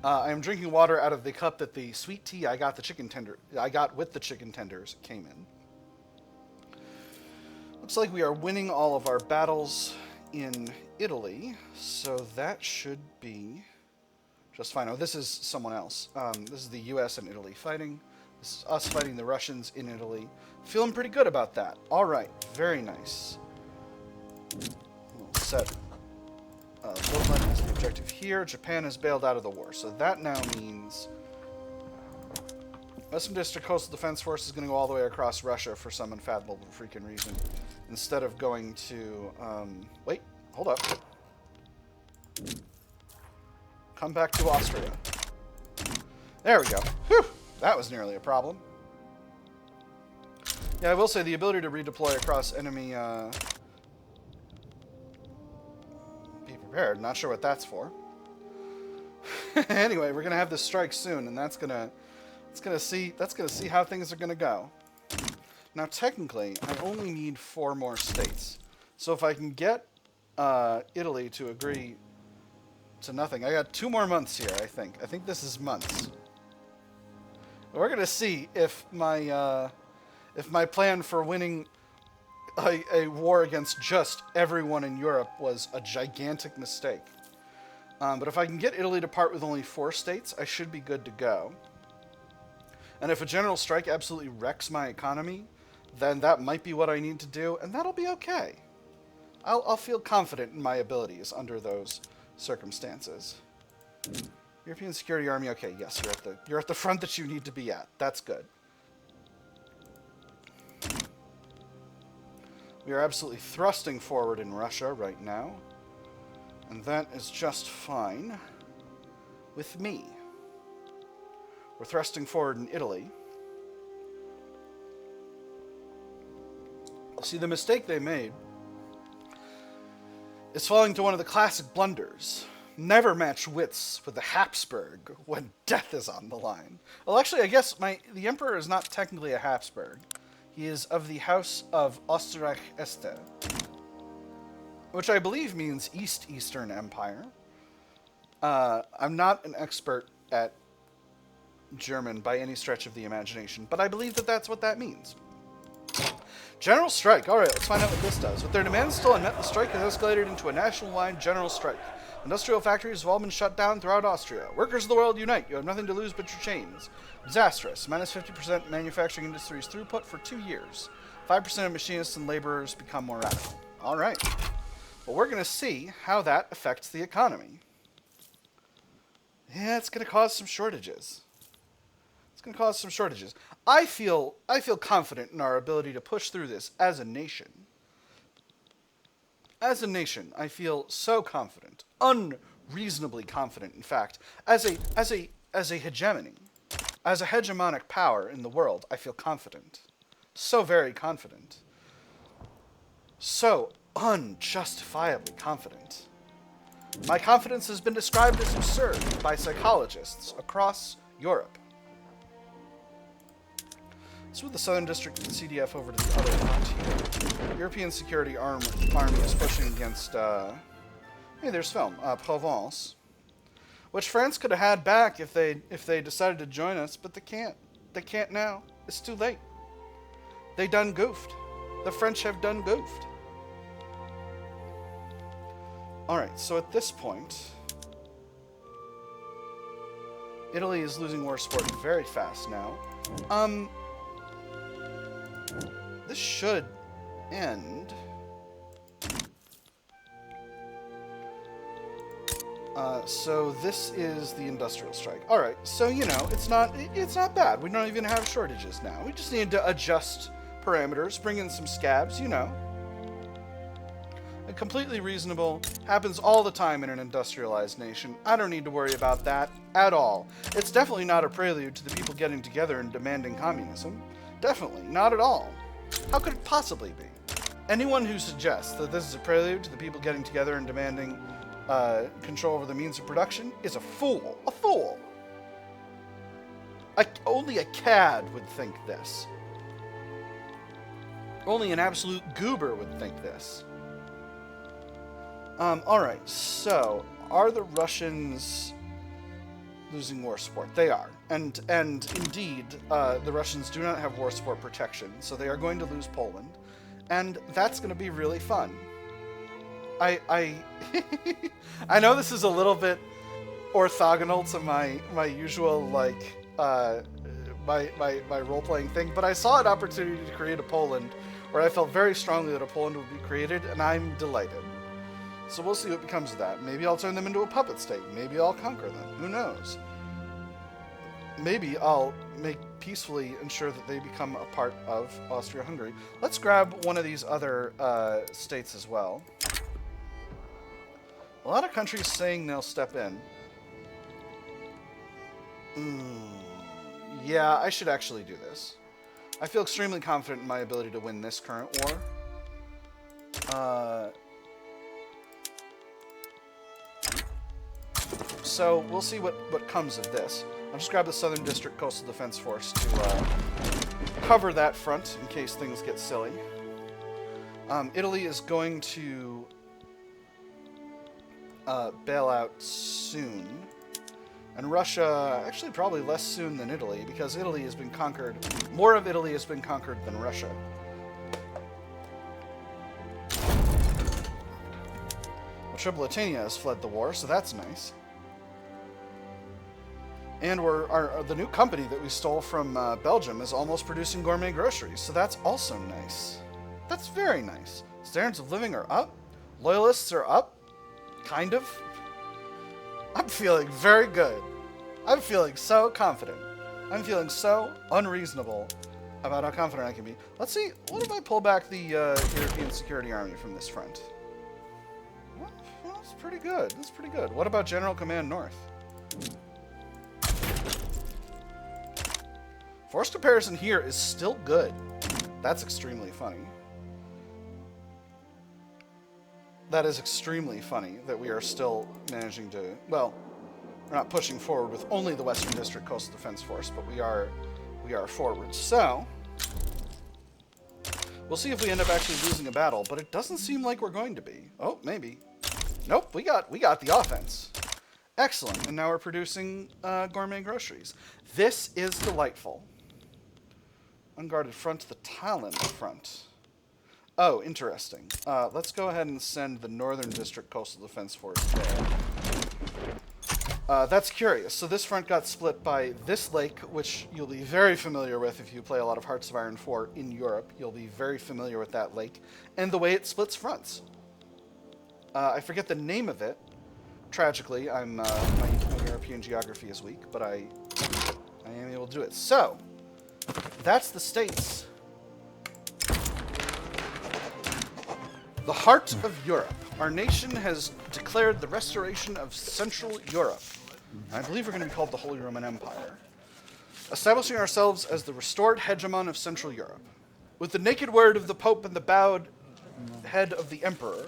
I am drinking water out of the cup that the sweet tea I got with the chicken tenders came in. Looks like we are winning all of our battles in Italy, so that should be just fine. Oh, this is someone else. This is the U.S. and Italy fighting. This is us fighting the Russians in Italy. Feeling pretty good about that. All right, very nice. We'll set Lublin as the objective here. Japan has bailed out of the war, so that now means Western District Coastal Defense Force is going to go all the way across Russia for some unfathomable freaking reason, instead of going to... wait, hold up. Come back to Austria. There we go. Whew, that was nearly a problem. Yeah, I will say the ability to redeploy across enemy... be prepared. Not sure what that's for. Anyway, we're going to have this strike soon, and that's going to see how things are going to go. Now, technically, I only need 4 more states. So if I can get Italy to agree to nothing, I got 2 more months here, I think. I think this is months. We're going to see if my plan for winning a war against just everyone in Europe was a gigantic mistake. But if I can get Italy to part with only 4 states, I should be good to go. And if a general strike absolutely wrecks my economy, then that might be what I need to do, and that'll be okay. I'll feel confident in my abilities under those circumstances. European Security Army, okay, yes, you're at the front that you need to be at. That's good. We are absolutely thrusting forward in Russia right now. And that is just fine with me. We're thrusting forward in Italy. See, the mistake they made is falling to one of the classic blunders. Never match wits with the Habsburg when death is on the line. Well, actually, I guess the emperor is not technically a Habsburg. He is of the House of Austria-Este, which I believe means Eastern Empire. I'm not an expert at German by any stretch of the imagination, but I believe that that's what that means. General strike. All right, let's find out what this does. With their demands still unmet, the strike has escalated into a national-wide general strike. Industrial factories have all been shut down throughout Austria. Workers of the world, unite. You have nothing to lose but your chains. Disastrous. Minus 50% manufacturing industry's throughput for 2 years. 5% of machinists and laborers become more radical. All right. Well, we're going to see how that affects the economy. Yeah, it's going to cause some shortages. I feel confident in our ability to push through this as a nation. As a nation, I feel so confident, unreasonably confident, in fact, as a hegemony, as a hegemonic power in the world. I feel confident, so very confident, so unjustifiably confident. My confidence has been described as absurd by psychologists across Europe. Let's move the Southern District of the CDF over to the other frontier. European Security Army is pushing against, hey, there's film, Provence, which France could have had back if they decided to join us, but they can't. They can't now. It's too late. They done goofed. The French have done goofed. All right, so at this point, Italy is losing war support very fast now. This should end. So this is the industrial strike. All right, so you know it's not bad. We don't even have shortages now. We just need to adjust parameters, bring in some scabs. You know, completely reasonable. Happens all the time in an industrialized nation. I don't need to worry about that at all. It's definitely not a prelude to the people getting together and demanding communism. Definitely not at all. How could it possibly be? Anyone who suggests that this is a prelude to the people getting together and demanding control over the means of production is a fool. A fool. Only a cad would think this. Only an absolute goober would think this. Alright, so are the Russians losing war support? They are. And indeed, the Russians do not have war support protection, so they are going to lose Poland. And that's going to be really fun. I know this is a little bit orthogonal to my usual, like, my role-playing thing, but I saw an opportunity to create a Poland where I felt very strongly that a Poland would be created, and I'm delighted. So we'll see what becomes of that. Maybe I'll turn them into a puppet state. Maybe I'll conquer them. Who knows? Maybe I'll peacefully ensure that they become a part of Austria-Hungary. Let's grab one of these other states as well. A lot of countries saying they'll step in. Yeah, I should actually do this. I feel extremely confident in my ability to win this current war. So we'll see what comes of this. I'll just grab the Southern District Coastal Defense Force to cover that front in case things get silly. Italy is going to bail out soon. And Russia, actually probably less soon than Italy, because Italy has been conquered. More of Italy has been conquered than Russia. Well, Tripolitania has fled the war, so that's nice. And the new company that we stole from Belgium is almost producing gourmet groceries, so that's also nice. That's very nice. Standards of living are up. Loyalists are up. Kind of. I'm feeling very good. I'm feeling so confident. I'm feeling so unreasonable about how confident I can be. Let's see, what if I pull back the European Security Army from this front? Well, It's pretty good. That's pretty good. What about General Command North? Force comparison here is still good. That's extremely funny. That is extremely funny that we are still managing to, well, we're not pushing forward with only the Western District Coastal Defense Force, but we are forward. So, we'll see if we end up actually losing a battle, but it doesn't seem like we're going to be. Oh, maybe. Nope, we got the offense. Excellent, and now we're producing gourmet groceries. This is delightful. Unguarded front to the Talon front. Oh, interesting. Let's go ahead and send the Northern District Coastal Defense Force there. That's curious. So this front got split by this lake, which you'll be very familiar with if you play a lot of Hearts of Iron 4 in Europe. You'll be very familiar with that lake and the way it splits fronts. I forget the name of it. Tragically, my European geography is weak, but I am able to do it. So, that's the states. The heart of Europe. Our nation has declared the restoration of Central Europe. I believe we're going to be called the Holy Roman Empire. Establishing ourselves as the restored hegemon of Central Europe. With the naked word of the Pope and the bowed head of the Emperor,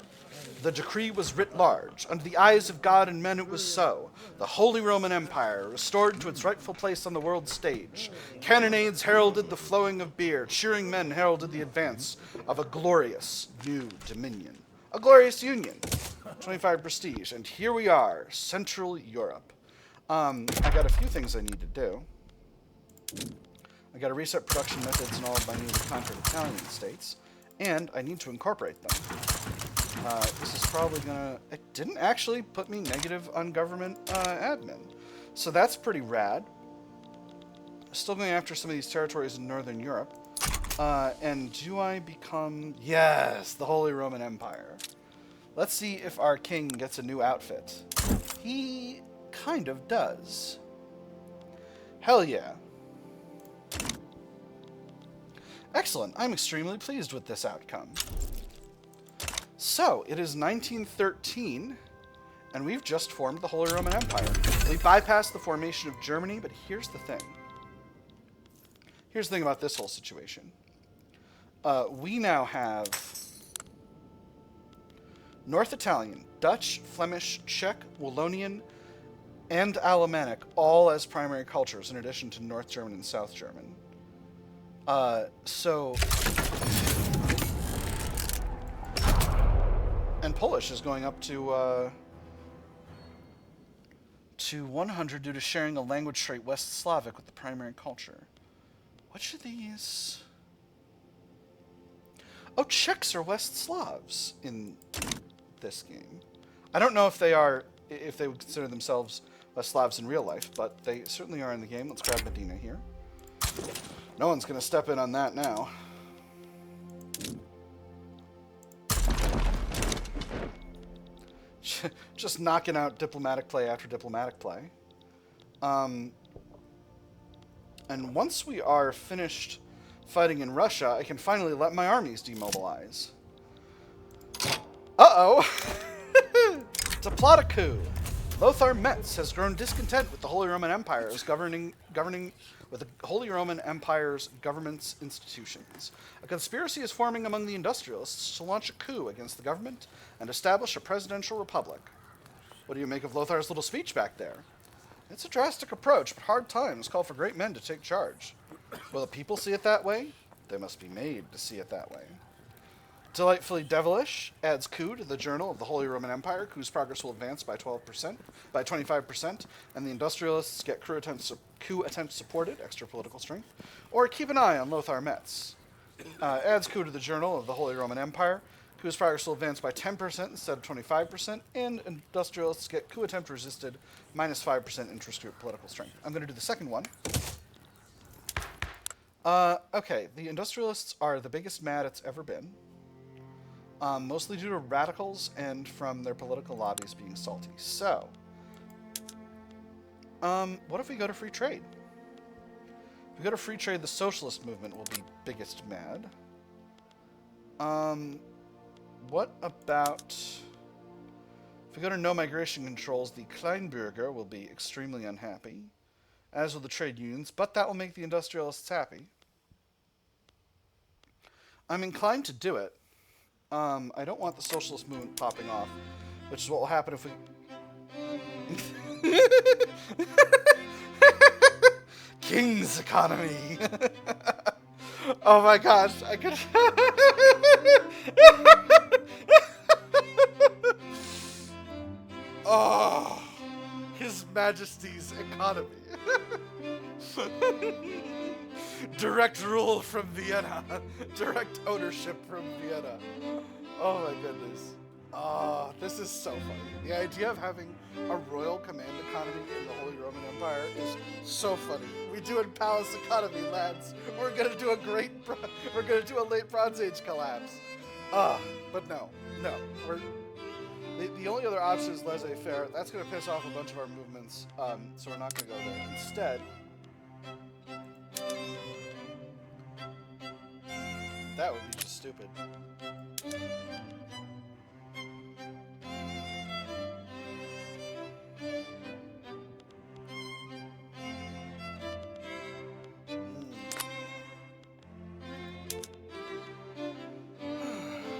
the decree was writ large. Under the eyes of God and men it was so. The Holy Roman Empire, restored to its rightful place on the world stage. Cannonades heralded the flowing of beer. Cheering men heralded the advance of a glorious new dominion. A glorious union. 25 prestige. And here we are, Central Europe. I got a few things I need to do. I got to reset production methods in all of my newly conquered Italian states. And I need to incorporate them. This is probably gonna... It didn't actually put me negative on government admin. So that's pretty rad. Still going after some of these territories in Northern Europe. And do I become... Yes, the Holy Roman Empire. Let's see if our king gets a new outfit. He kind of does. Hell yeah. Excellent. I'm extremely pleased with this outcome. So, it is 1913, and we've just formed the Holy Roman Empire. We bypassed the formation of Germany, but here's the thing. Here's the thing about this whole situation. We now have North Italian, Dutch, Flemish, Czech, Wallonian, and Alemannic, all as primary cultures, in addition to North German and South German. And Polish is going up to 100 due to sharing a language trait, West Slavic, with the primary culture. Which of these? Oh, Czechs are West Slavs in this game. I don't know if they would consider themselves West Slavs in real life, but they certainly are in the game. Let's grab Medina here. No one's going to step in on that now. Just knocking out diplomatic play after diplomatic play. And once we are finished fighting in Russia, I can finally let my armies demobilize. Uh-oh! To plot a coup. Lothar Metz has grown discontent with the Holy Roman Empire as governing with the Holy Roman Empire's government's institutions. A conspiracy is forming among the industrialists to launch a coup against the government and establish a presidential republic. What do you make of Lothar's little speech back there? It's a drastic approach, but hard times call for great men to take charge. Will the people see it that way? They must be made to see it that way. Delightfully Devilish adds coup to the Journal of the Holy Roman Empire. Coup's progress will advance by 25%, and the industrialists get coup attempts supported, extra political strength. Or keep an eye on Lothar Metz. Adds coup to the Journal of the Holy Roman Empire. Coup's progress will advance by 10% instead of 25%, and industrialists get coup attempt resisted, minus 5% interest group political strength. I'm going to do the second one. Okay, the industrialists are the biggest mad it's ever been. Mostly due to radicals and from their political lobbies being salty. So, what if we go to free trade? If we go to free trade, the socialist movement will be biggest mad. What about If we go to no migration controls, the Kleinbürger will be extremely unhappy, as will the trade unions, but that will make the industrialists happy. I'm inclined to do it. I don't want the socialist movement popping off, which is what will happen if we... King's economy! Oh my gosh, I could... Oh, His Majesty's economy. Direct rule from Vienna. Direct ownership from Vienna. Oh my goodness. Oh, this is so funny. The idea of having a royal command economy in the Holy Roman Empire is so funny. We do a palace economy, lads. We're gonna do a late Bronze Age collapse. But no. The only other option is laissez-faire. That's gonna piss off a bunch of our movements, so we're not gonna go there. Instead, that would be just stupid.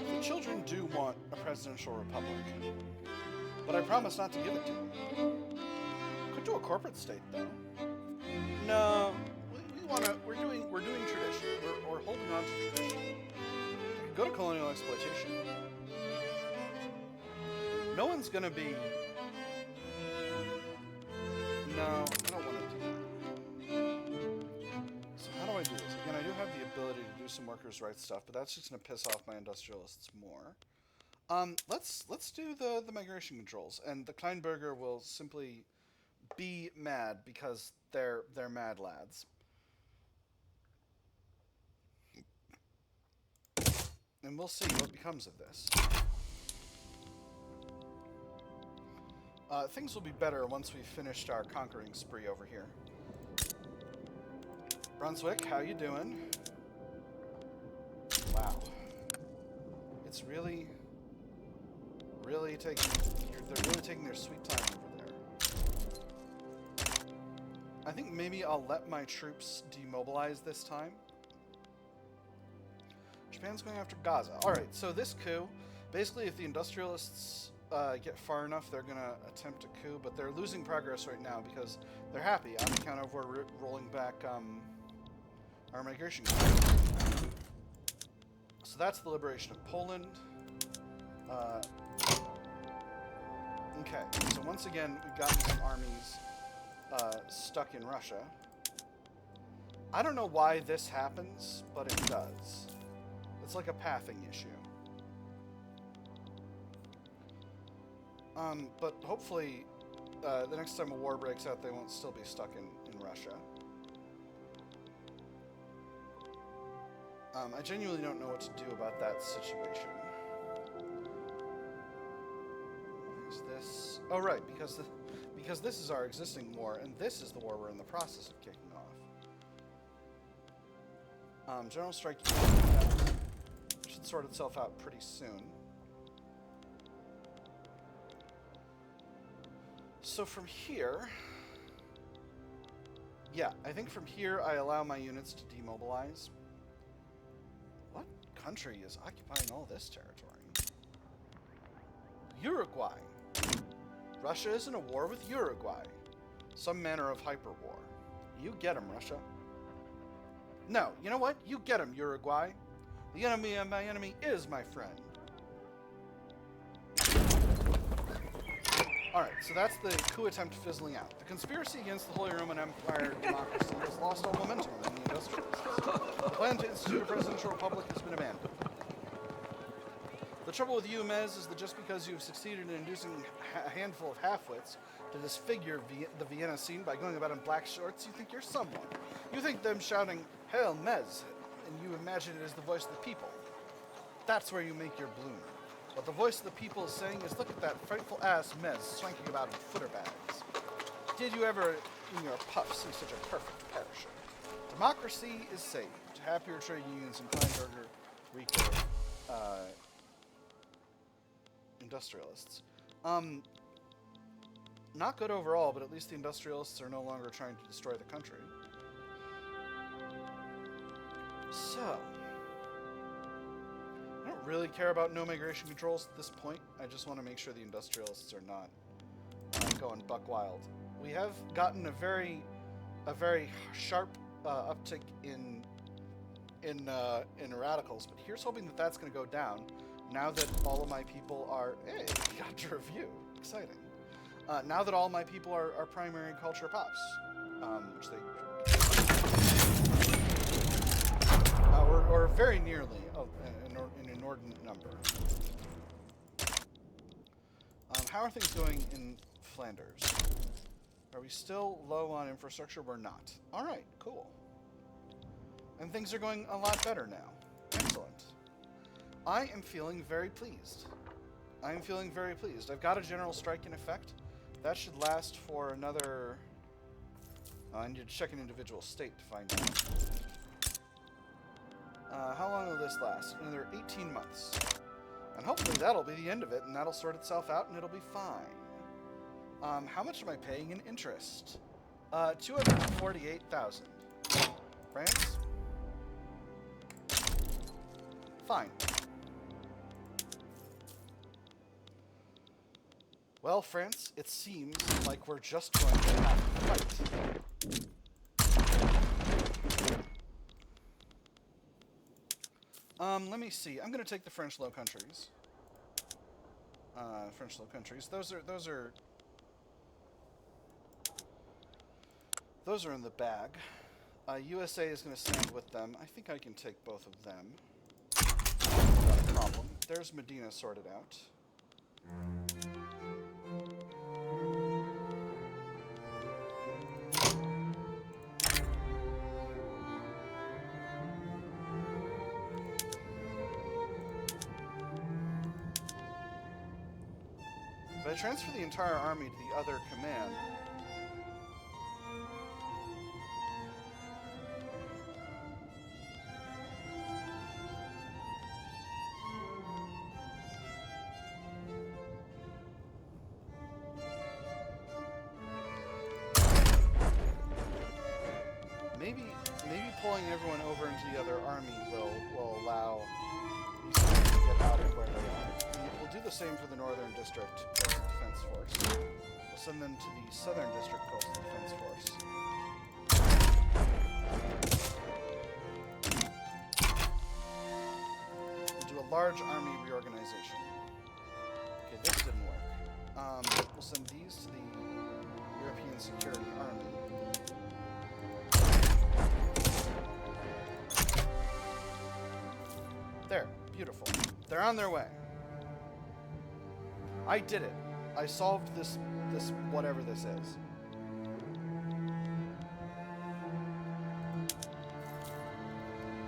The children do want a presidential republic, but I promise not to give it to them. Could do a corporate state, though. No. We're doing tradition. We're holding on to tradition. Go to colonial exploitation. No one's gonna be... No, I don't want to do that. So how do I do this? Again, I do have the ability to do some workers' rights stuff, but that's just gonna piss off my industrialists more. Let's do the migration controls, and the Kleinbürger will simply be mad because they're mad lads. And we'll see what becomes of this. Things will be better once we've finished our conquering spree over here. Brunswick, how you doing? Wow. It's really taking... They're really taking their sweet time over there. I think maybe I'll let my troops demobilize this time. Japan's going after Gaza. Alright, so this coup, basically if the industrialists get far enough, they're going to attempt a coup, but they're losing progress right now because they're happy on account of we're rolling back our migration. So that's the liberation of Poland. Okay, so once again, we've gotten some armies stuck in Russia. I don't know why this happens, but it does. It's like a pathing issue. But hopefully, the next time a war breaks out, they won't still be stuck in Russia. I genuinely don't know what to do about that situation. Why is this? Oh, right, because this is our existing war, and this is the war we're in the process of kicking off. General strike should sort itself out pretty soon. So from here, yeah, I think from here I allow my units to demobilize. What country is occupying all this territory? Uruguay. Russia is in a war with Uruguay. Some manner of hyper-war. You get 'em, Russia. No, you know what? You get 'em, Uruguay. The enemy of my enemy is my friend. Alright, so that's the coup attempt fizzling out. The conspiracy against the Holy Roman Empire democracy has lost all momentum among the industrialists. The plan to institute a presidential republic has been abandoned. The trouble with you, Mez, is that just because you have succeeded in inducing a handful of half-wits to disfigure the Vienna scene by going about in black shorts, you think you're someone. You think them shouting, "Hail, Mez," and you imagine it as the voice of the people. That's where you make your bloom. What the voice of the people is saying is, look at that frightful ass Mez swanking about in footer bags. Did you ever, in your puff, see such a perfect perisher? Democracy is saved. Happier trade unions and Kleinbürger, weaker industrialists. Not good overall, but at least the industrialists are no longer trying to destroy the country. So, I don't really care about no migration controls at this point. I just want to make sure the industrialists are not going buck wild. We have gotten a very sharp uptick in radicals, but here's hoping that that's going to go down now that all of my people are. Hey, we got to review. Exciting. Now that all my people are primary culture pops, which they or very nearly an inordinate number. How are things going in Flanders? Are we still low on infrastructure? We're not. All right, cool. And things are going a lot better now. Excellent. I am feeling very pleased. I am feeling very pleased. I've got a general strike in effect. That should last for another... I need to check an individual state to find out. How long will this last? Another 18 months. And hopefully that'll be the end of it, and that'll sort itself out, and it'll be fine. How much am I paying in interest? 248,000. France? Fine. Well, France, it seems like we're just going to have to fight. Let me see. I'm going to take the French Low Countries. French Low Countries. Those are in the bag. USA is going to stand with them. I think I can take both of them. Not a problem. There's Medina sorted out. If I transfer the entire army to the other command, maybe pulling everyone over into the other army will allow these guys to get out of where they are. And we'll do the same for the Northern District Coastal Defense Force. We'll send them to the Southern District Coastal Defense Force. We'll do a large army reorganization. Okay, this didn't work. We'll send these to the European Security Army. There, beautiful. They're on their way. I did it. I solved this whatever this is.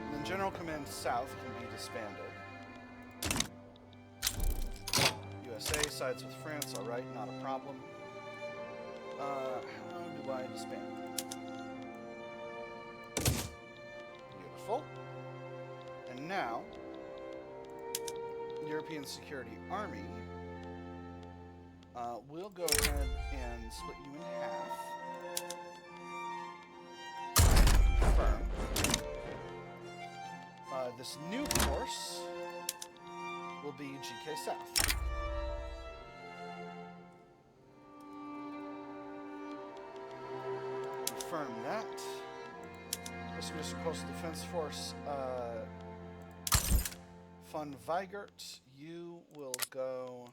And then General Command South can be disbanded. USA sides with France, alright, not a problem. How do I disband? Beautiful. And now, European Security Army, we'll go ahead and split you in half. Confirm. This new force will be GK South. Confirm that. Western Coastal Defense Force, Von Weigert, you will go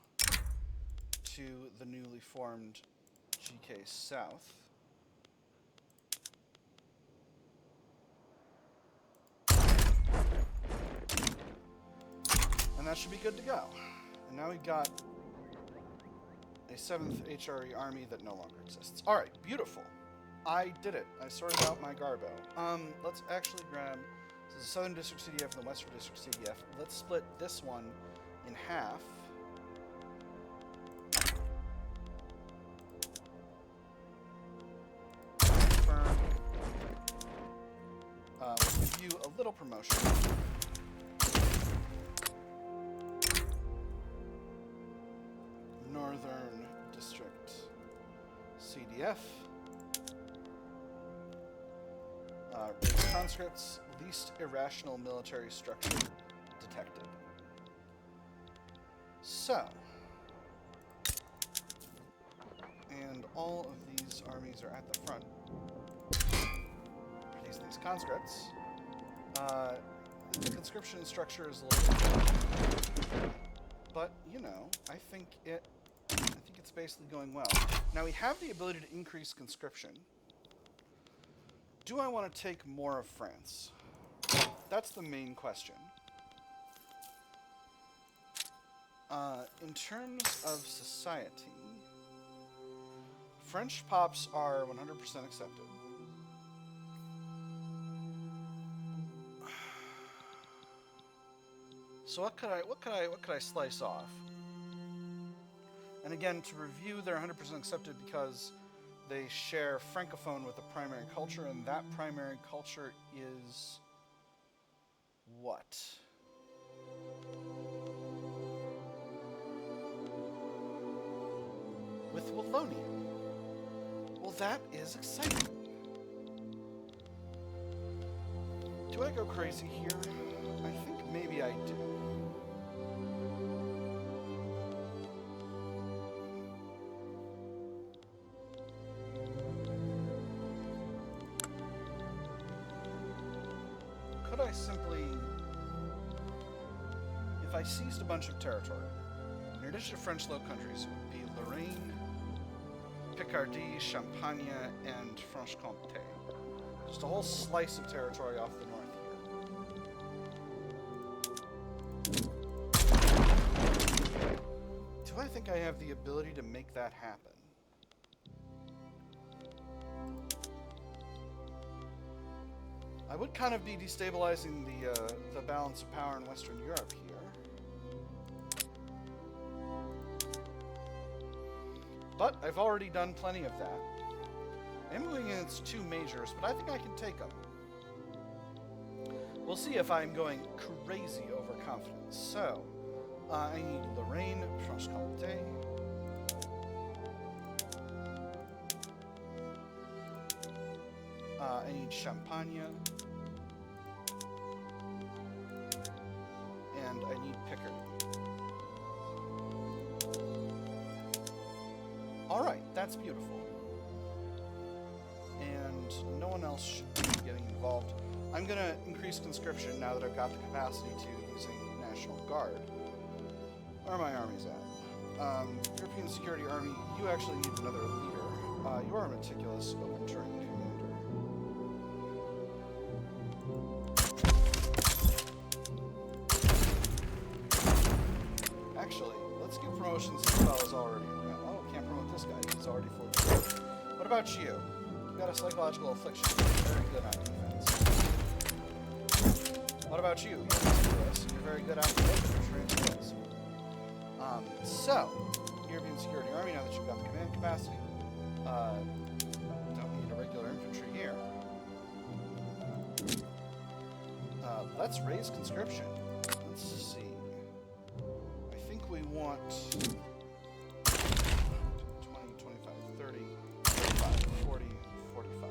to the newly formed GK South. And that should be good to go. And now we've got a 7th HRE army that no longer exists. Alright, beautiful. I did it. I sorted out my Garbo. Let's actually grab... This is the Southern District CDF and the Western District CDF. Let's split this one in half. Confirm. We'll give you a little promotion. Northern CDF. Race conscripts, least irrational military structure detected. So, and all of these armies are at the front. These conscripts. The conscription structure is a little bit, but you know, I think it's basically going well. Now we have the ability to increase conscription. Do I want to take more of France? That's the main question. In terms of society, French pops are 100% accepted. So what could I slice off? And again, to review, they're 100% accepted because they share francophone with a primary culture, and that primary culture is what? With Wallonia. Well, that is exciting. Do I go crazy here? I think maybe I do. Could I simply, if I seized a bunch of territory, in addition to French Low Countries, it would be Lorraine, Picardy, Champagne, and Franche-Comté. Just a whole slice of territory off the north here. Do I think I have the ability to make that happen? I would kind of be destabilizing the balance of power in Western Europe here. But I've already done plenty of that. I'm going against two majors, but I think I can take them. We'll see if I'm going crazy overconfident. So, I need Lorraine, Franche-Comté. I need Champagne. And I need Picardy. Alright, that's beautiful. And no one else should be getting involved. I'm going to increase conscription now that I've got the capacity to using National Guard. Where are my armies at? European Security Army, you actually need another leader. You are a meticulous open terrain commander. Actually, let's give promotions to this fellow's already. Oh, can't promote this guy. He's already fully promoted. What about you? You got a psychological affliction. You're very good on defense. What about you? You're meticulous. You're very good at infantry and skills. So, European Security Army, now that you've got the command capacity, don't need a regular infantry here. Let's raise conscription. Let's see. I think we want 20, 25, 30, 35, 40, 45.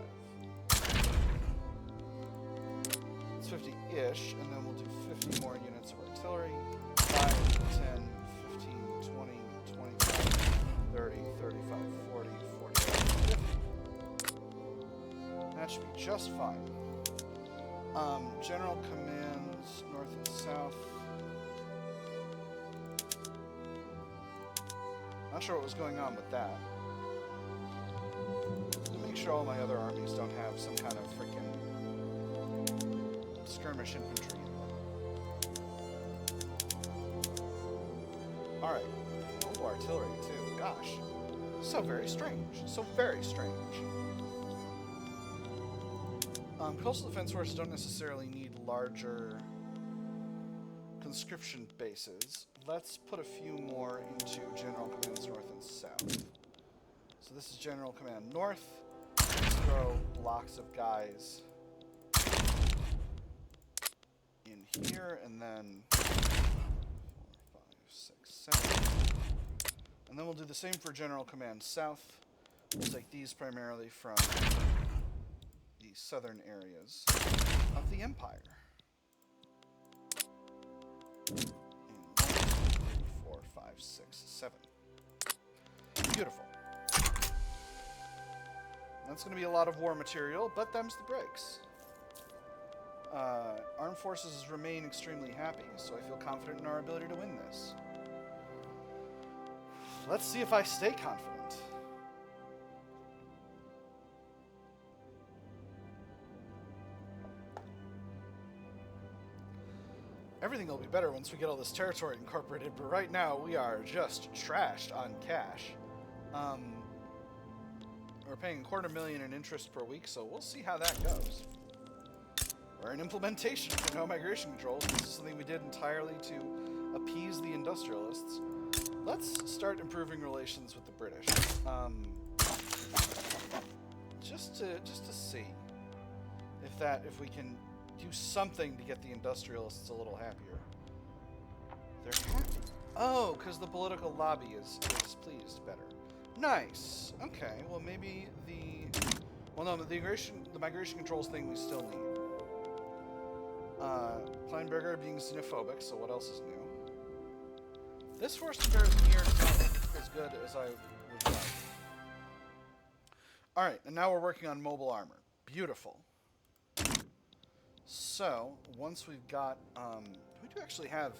It's 50-ish, and then we'll do 50 more units of artillery. 5, 10, 15, 20, 25, 30, 35, 40, 45, 50. That should be just fine. General commands north and south. Not sure what was going on with that. Let me make sure all my other armies don't have some kind of freaking skirmish infantry in them. Alright. Oh, artillery too. Gosh. So very strange. So very strange. Coastal defense forces don't necessarily need larger conscription bases. Let's put a few more into General Commands North and South. So this is General Command North. Let's throw blocks of guys in here, and then 4, 5, 6, 7. And then we'll do the same for General Command South. We'll take these primarily from the southern areas of the empire. And 1, 2, 3, 4, 5, 6, 7. Beautiful. That's going to be a lot of war material, but them's the breaks. Armed forces remain extremely happy, so I feel confident in our ability to win this. Let's see if I stay confident. Everything will be better once we get all this territory incorporated, but right now we are just trashed on cash. We're paying $250,000 in interest per week, so we'll see how that goes. We're in implementation for no migration controls. This is something we did entirely to appease the industrialists. Let's start improving relations with the British. Just to see if we can do something to get the industrialists a little happier. They're happy. Oh, because the political lobby is pleased better. Nice. Okay. Well, maybe the migration controls thing we still need. Kleinberger being xenophobic. So what else is new? This forced affairs here is not as good as I would like. All right, and now we're working on mobile armor. Beautiful. So once we've got, we do actually have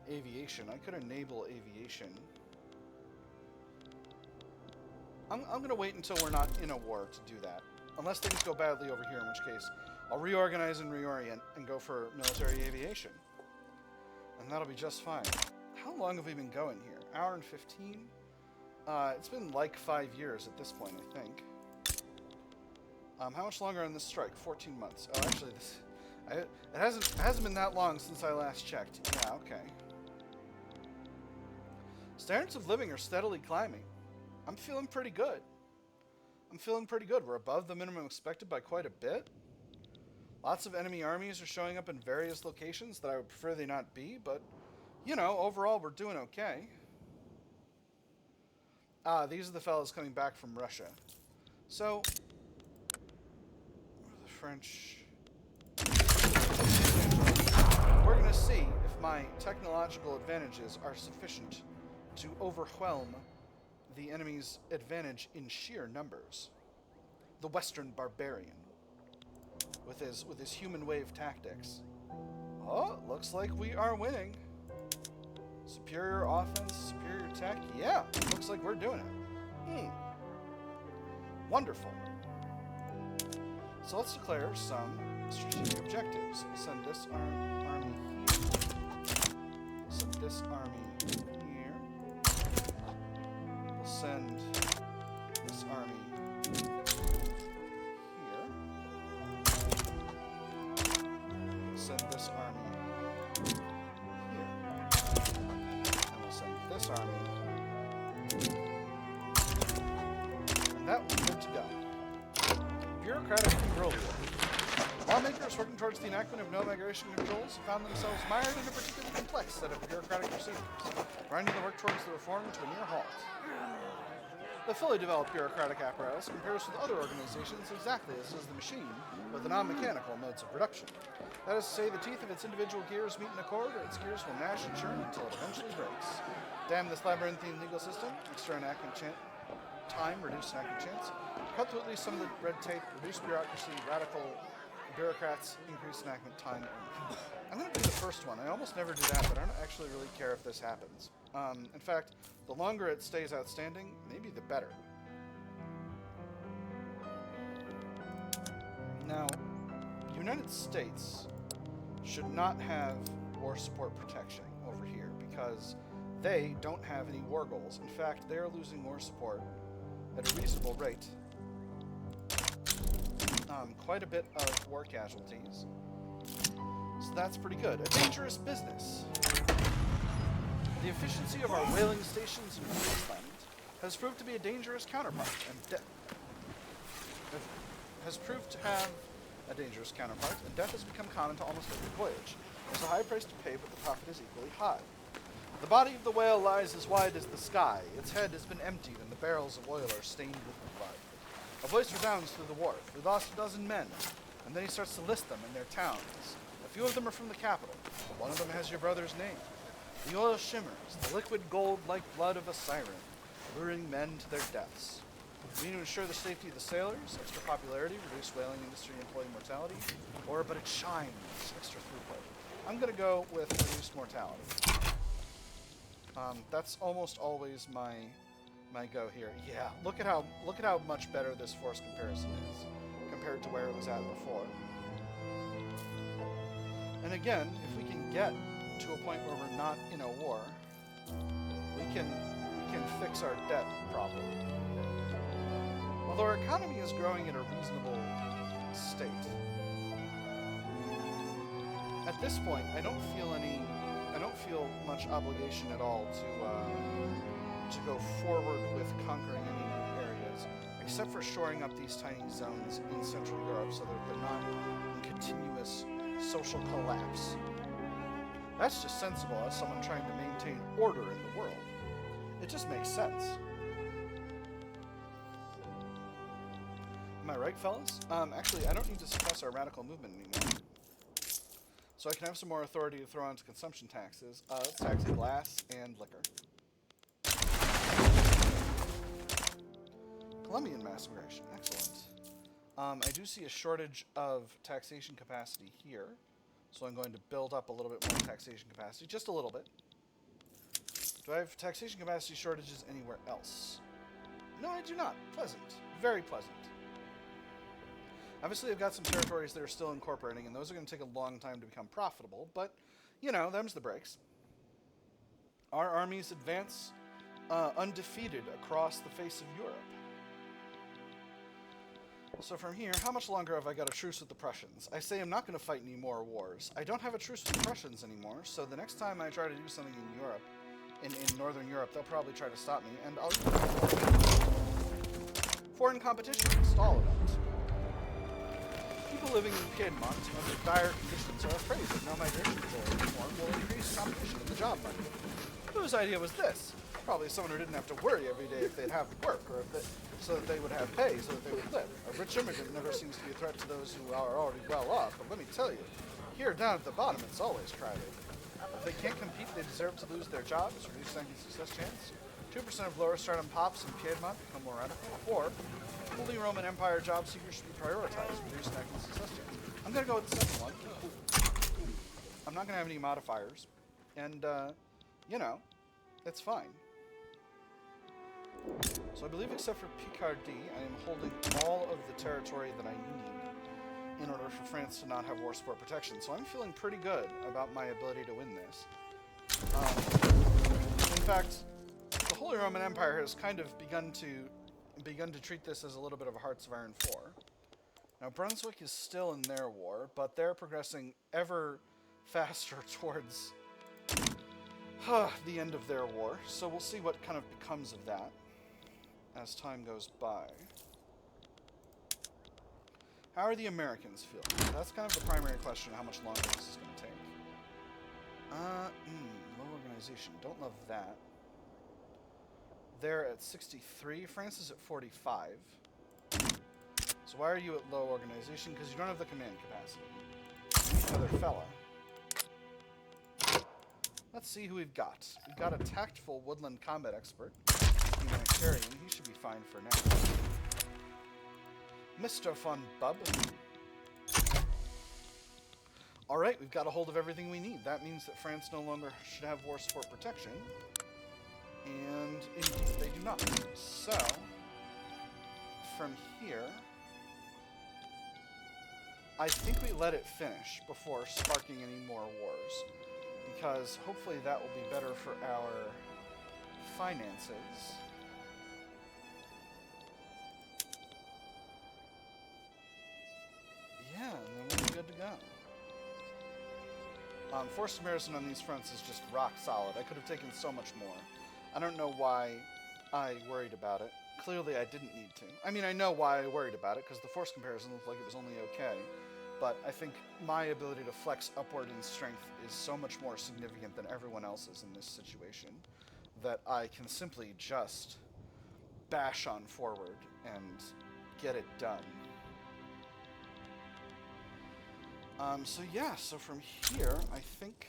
aviation. I could enable aviation. I'm going to wait until we're not in a war to do that. Unless things go badly over here, in which case I'll reorganize and reorient and go for military aviation. And that'll be just fine. How long have we been going here? Hour and 15? It's been like 5 years at this point, I think. How much longer on this strike? 14 months. Oh, actually, it hasn't been that long since I last checked. Yeah, okay. Standards of living are steadily climbing. I'm feeling pretty good. We're above the minimum expected by quite a bit. Lots of enemy armies are showing up in various locations that I would prefer they not be, but, you know, overall we're doing okay. These are the fellows coming back from Russia. So, the French... We're going to see if my technological advantages are sufficient to overwhelm the enemy's advantage in sheer numbers. The Western barbarian, with his human wave tactics. Oh, looks like we are winning. Superior offense, superior tech. Yeah, looks like we're doing it. Wonderful. So let's declare some strategic objectives. We'll send this army here. Send this army here. We'll send this army here. We'll send this army here. And we'll send this army. And that one's good to go. Bureaucratic control war. Lawmakers working towards the enactment of no migration controls found themselves mired in a particularly complex set of bureaucratic procedures, grinding the work towards the reform to a near halt. The fully developed bureaucratic apparatus compares with other organizations exactly as does the machine with the non-mechanical modes of production. That is to say, the teeth of its individual gears meet in a chord, or its gears will gnash and churn until it eventually breaks. Damn this labyrinthine legal system, extra enactment time, reduce enactment chance, cut through at least some of the red tape, reduce bureaucracy, radical bureaucrats, increase enactment time. I'm going to do the first one. I almost never do that, but I don't actually really care if this happens. In fact, the longer it stays outstanding, maybe the better. Now, the United States should not have war support protection over here because they don't have any war goals. In fact, they are losing war support at a reasonable rate. Quite a bit of war casualties. So that's pretty good. A dangerous business. The efficiency of our whaling stations in Queensland has proved to be a dangerous counterpart, and death has become common to almost every voyage. There's a high price to pay, but the profit is equally high. The body of the whale lies as wide as the sky. Its head has been emptied, and the barrels of oil are stained with blood. A voice resounds through the wharf. We lost a dozen men. And then he starts to list them in their towns. A few of them are from the capital. One of them has your brother's name. The oil shimmers, the liquid gold like blood of a siren, luring men to their deaths. We need to ensure the safety of the sailors, extra popularity, reduce whaling industry employee mortality, but it shines, extra throughput. I'm going to go with reduced mortality. That's almost always my go here. Yeah, look at how much better this force comparison is compared to where it was at before. And again, if we can get to a point where we're not in a war, we can fix our debt problem. Although our economy is growing at a reasonable state. At this point, I don't feel much obligation at all to go forward with conquering any areas, except for shoring up these tiny zones in Central Europe so that they're not in continuous social collapse. That's just sensible as someone trying to maintain order in the world. It just makes sense. Am I right, fellas? Actually, I don't need to suppress our radical movement anymore. So I can have some more authority to throw onto consumption taxes. Let's tax glass and liquor. Colombian mass immigration. Excellent. I do see a shortage of taxation capacity here. So I'm going to build up a little bit more taxation capacity. Just a little bit. Do I have taxation capacity shortages anywhere else? No, I do not. Pleasant. Very pleasant. Obviously, I've got some territories that are still incorporating, and those are going to take a long time to become profitable, but, you know, them's the breaks. Our armies advance undefeated across the face of Europe. So from here, how much longer have I got a truce with the Prussians? I say I'm not going to fight any more wars. I don't have a truce with the Prussians anymore, so the next time I try to do something in Europe, in Northern Europe, they'll probably try to stop me, and I'll... Foreign competition, stall it out. People living in Piedmont under dire conditions are afraid that no migration control reform will increase competition in the job market. Whose idea was this? Probably someone who didn't have to worry every day if they'd have work, or so that they would have pay, so that they would live. A rich immigrant never seems to be a threat to those who are already well off, but let me tell you, here down at the bottom it's always crowded. If they can't compete, they deserve to lose their jobs, reduce any success chance. 2% of lower stardom pops in Piedmont become more radical, or Holy Roman Empire job seekers should be prioritized, reduce any success chance. I'm going to go with the second one. I'm not going to have any modifiers, and, you know, it's fine. So I believe except for Picardy, I am holding all of the territory that I need in order for France to not have war support protection. So I'm feeling pretty good about my ability to win this. In fact, the Holy Roman Empire has kind of begun to treat this as a little bit of a Hearts of Iron 4. Now, Brunswick is still in their war, but they're progressing ever faster towards the end of their war. So we'll see what kind of becomes of that as time goes by. How are the Americans feeling? That's kind of the primary question, how much longer this is going to take. Low organization. Don't love that. They're at 63. France is at 45. So why are you at low organization? Because you don't have the command capacity. Another fella. Let's see who we've got. We've got a tactful woodland combat expert. Humanitarian. He should be fine for now. Mr. Von Bub. Alright, we've got a hold of everything we need. That means that France no longer should have war support protection. And indeed, they do not. So, from here, I think we let it finish before sparking any more wars. Because hopefully that will be better for our finances. Yeah, and then we'll be good to go. Forced comparison on these fronts is just rock solid. I could have taken so much more. I don't know why I worried about it. Clearly I didn't need to. I mean, I know why I worried about it, because the force comparison looked like it was only okay. but I think my ability to flex upward in strength is so much more significant than everyone else's in this situation that I can simply just bash on forward and get it done. So yeah, so from here, I think...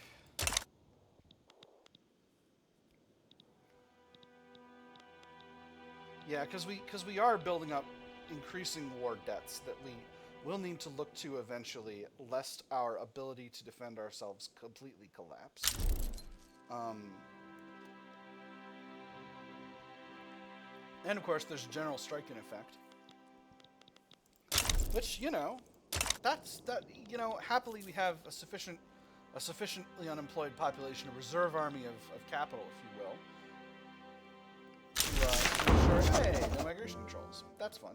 Yeah, because we are building up increasing war debts that we will need to look to eventually, lest our ability to defend ourselves completely collapse. And of course, there's general striking effect, which, you know, happily we have a sufficiently unemployed population, a reserve army of capital, if you will, to ensure, hey, no migration controls. That's fun.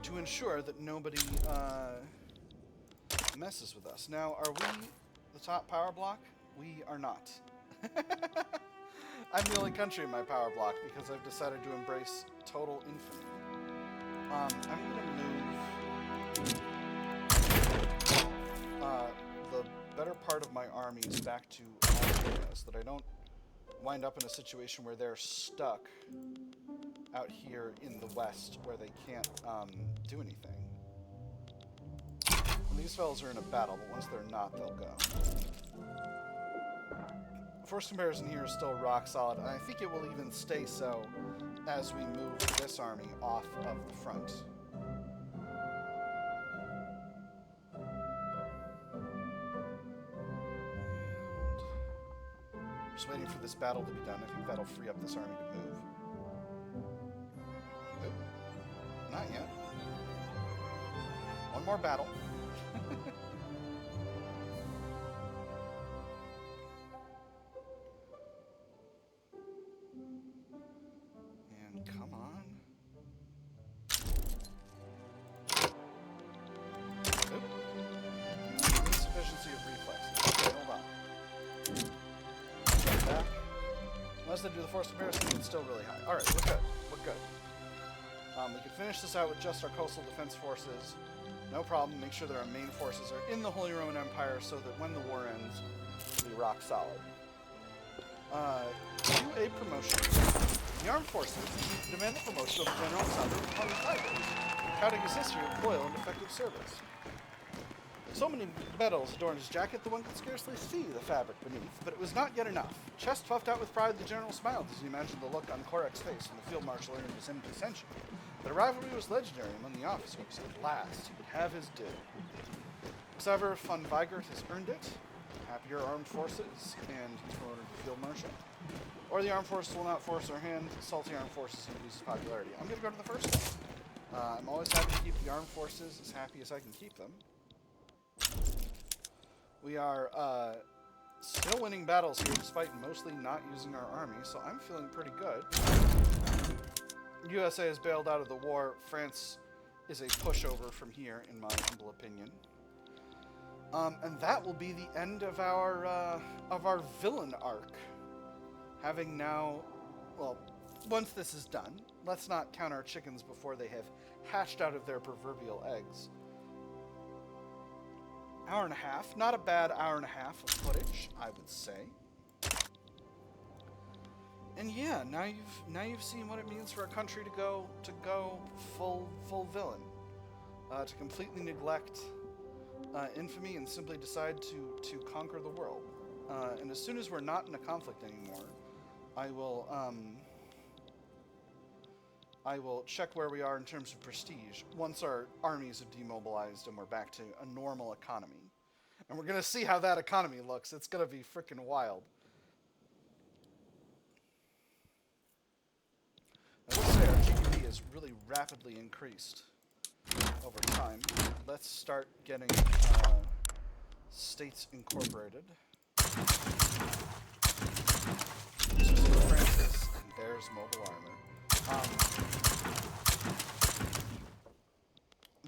To ensure that nobody messes with us. Now, are we the top power block? We are not. I'm the only country in my power block because I've decided to embrace total infamy. I'm going to move the better part of my armies back to Austria so that I don't wind up in a situation where they're stuck out here in the west where they can't do anything. And these fellas are in a battle, but once they're not, they'll go. Force comparison here is still rock solid, and I think it will even stay so as we move this army off of the front. Just waiting for this battle to be done. I think that'll free up this army to move. Nope. Not yet. One more battle. And come on. Nope. Insufficiency of reflexes. Okay, hold on. Back. Unless they do the force comparison, it's still really high. Alright, we're good. We're good. We can finish this out with just our coastal defense forces. No problem. Make sure that our main forces are in the Holy Roman Empire so that when the war ends, we'll be rock solid. Do a promotion. The armed forces demand the promotion of General Alexander recounting his history of loyal and effective service. With so many medals adorned his jacket, the one could scarcely see the fabric beneath, but it was not yet enough. Chest puffed out with pride, the general smiled as he imagined the look on Korek's face when the field marshal earned his empty ascension. But a rivalry was legendary among the officers. At last, he would have his due. Xaver von Weigert has earned it. Happier armed forces, and he's promoted to field marshal. Or the armed forces will not force our hand. Salty armed forces increases popularity. I'm going to go to the first one. I'm always happy to keep the armed forces as happy as I can keep them. We are still winning battles here, despite mostly not using our army, so I'm feeling pretty good. USA has bailed out of the war. France is a pushover from here, in my humble opinion. And that will be the end of our villain arc. Having now, well, once this is done, let's not count our chickens before they have hatched out of their proverbial eggs. Hour and a half, not a bad hour and a half of footage, I would say. And yeah, now you've seen what it means for a country to go full villain, to completely neglect infamy and simply decide to conquer the world. And as soon as we're not in a conflict anymore, I will check where we are in terms of prestige once our armies have demobilized and we're back to a normal economy. And we're going to see how that economy looks. It's going to be freaking wild. I will say our GDP has really rapidly increased over time. Let's start getting states incorporated. This is France's, and there's mobile armor.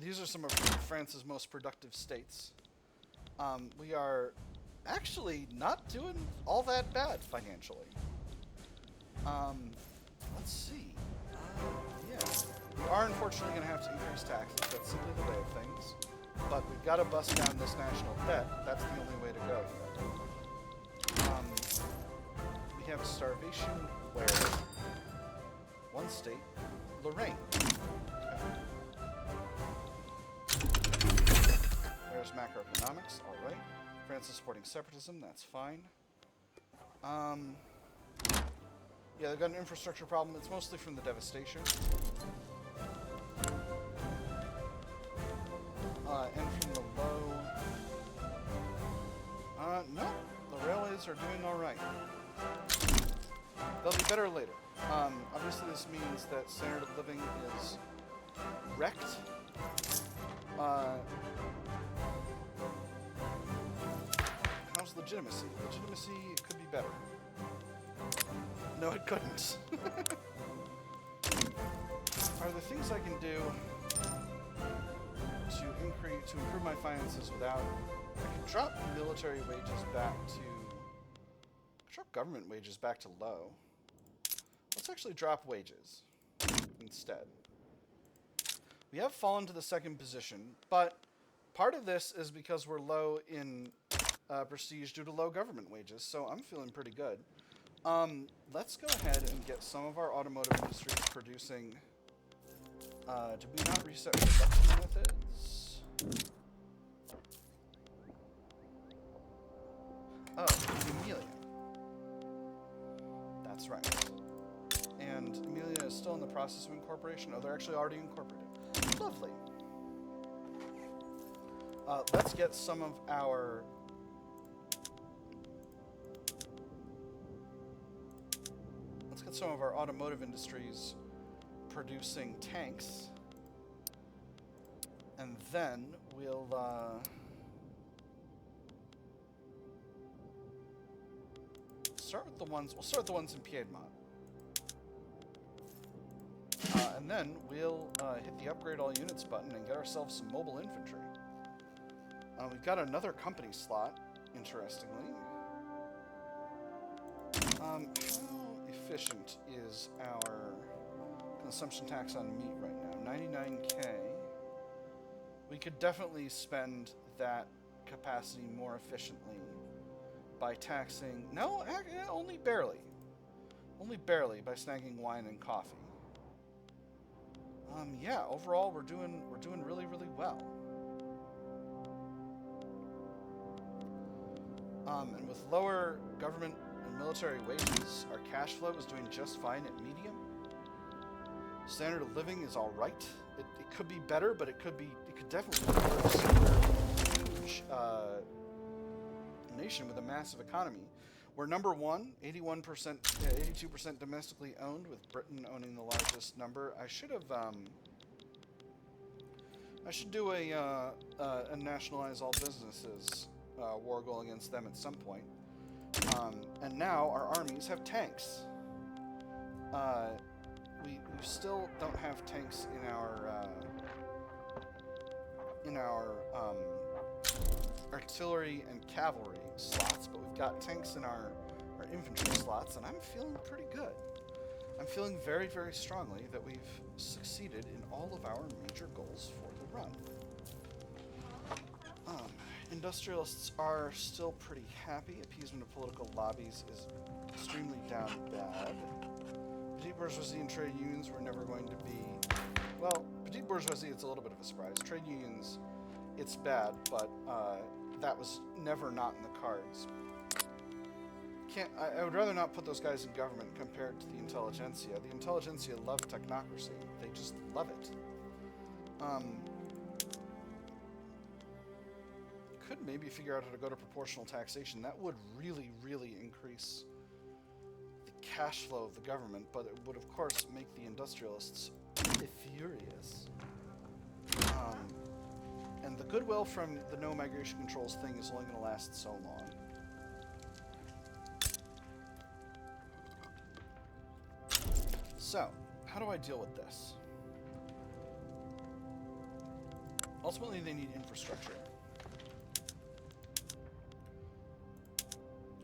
These are some of France's most productive states. We are actually not doing all that bad financially. Let's see. Yeah, we are unfortunately going to have to increase taxes. That's simply the way of things. But we've got to bust down this national debt. That's the only way to go here. We have starvation where? One state, Lorraine. There's macroeconomics, alright. France is supporting separatism, that's fine. Yeah, they've got an infrastructure problem. It's mostly from the devastation. And from the low... no. The railways are doing alright. They'll be better later. Obviously this means that standard of living is wrecked. How's legitimacy? Legitimacy could be better. No, it couldn't. Are there things I can do to improve my finances without... I can drop military wages back to... drop government wages back to low. Let's actually drop wages instead. We have fallen to the second position, but part of this is because we're low in prestige due to low government wages, so I'm feeling pretty good. Let's go ahead and get some of our automotive industries producing... did we not reset production methods? Oh, Emilia. That's right. And Emilia is still in the process of incorporation. Oh, they're actually already incorporated. Lovely. Let's get some of our... let's get some of our automotive industries producing tanks. And then we'll, start with the ones... we'll start with the ones in Piedmont. And then we'll hit the upgrade all units button and get ourselves some mobile infantry. We've got another company slot, interestingly. How efficient is our consumption tax on meat right now? 99k. We could definitely spend that capacity more efficiently by taxing... no, only barely. Only barely by snagging wine and coffee. Yeah, overall we're doing really, really well. And with lower government and military wages, our cash flow is doing just fine at medium. Standard of living is all right. It could be better, but it could definitely be worse. We're a huge nation with a massive economy. We're number one, 82% domestically owned, with Britain owning the largest number. I should have, I should do a nationalize all businesses war goal against them at some point. And now our armies have tanks. We still don't have tanks in our artillery and cavalry slots, but we've got tanks in our infantry slots, and I'm feeling pretty good. I'm feeling very, very strongly that we've succeeded in all of our major goals for the run. Industrialists are still pretty happy. Appeasement of political lobbies is extremely down bad. Petite bourgeoisie and trade unions were never going to be... well, petite bourgeoisie, it's a little bit of a surprise. Trade unions, it's bad, but that was never not in the cards. I would rather not put those guys in government compared to the intelligentsia. The intelligentsia love technocracy. They just love it. Could maybe figure out how to go to proportional taxation. That would really, really increase the cash flow of the government, but it would, of course, make the industrialists furious. And the goodwill from the no migration controls thing is only going to last so long. So, how do I deal with this? Ultimately, they need infrastructure.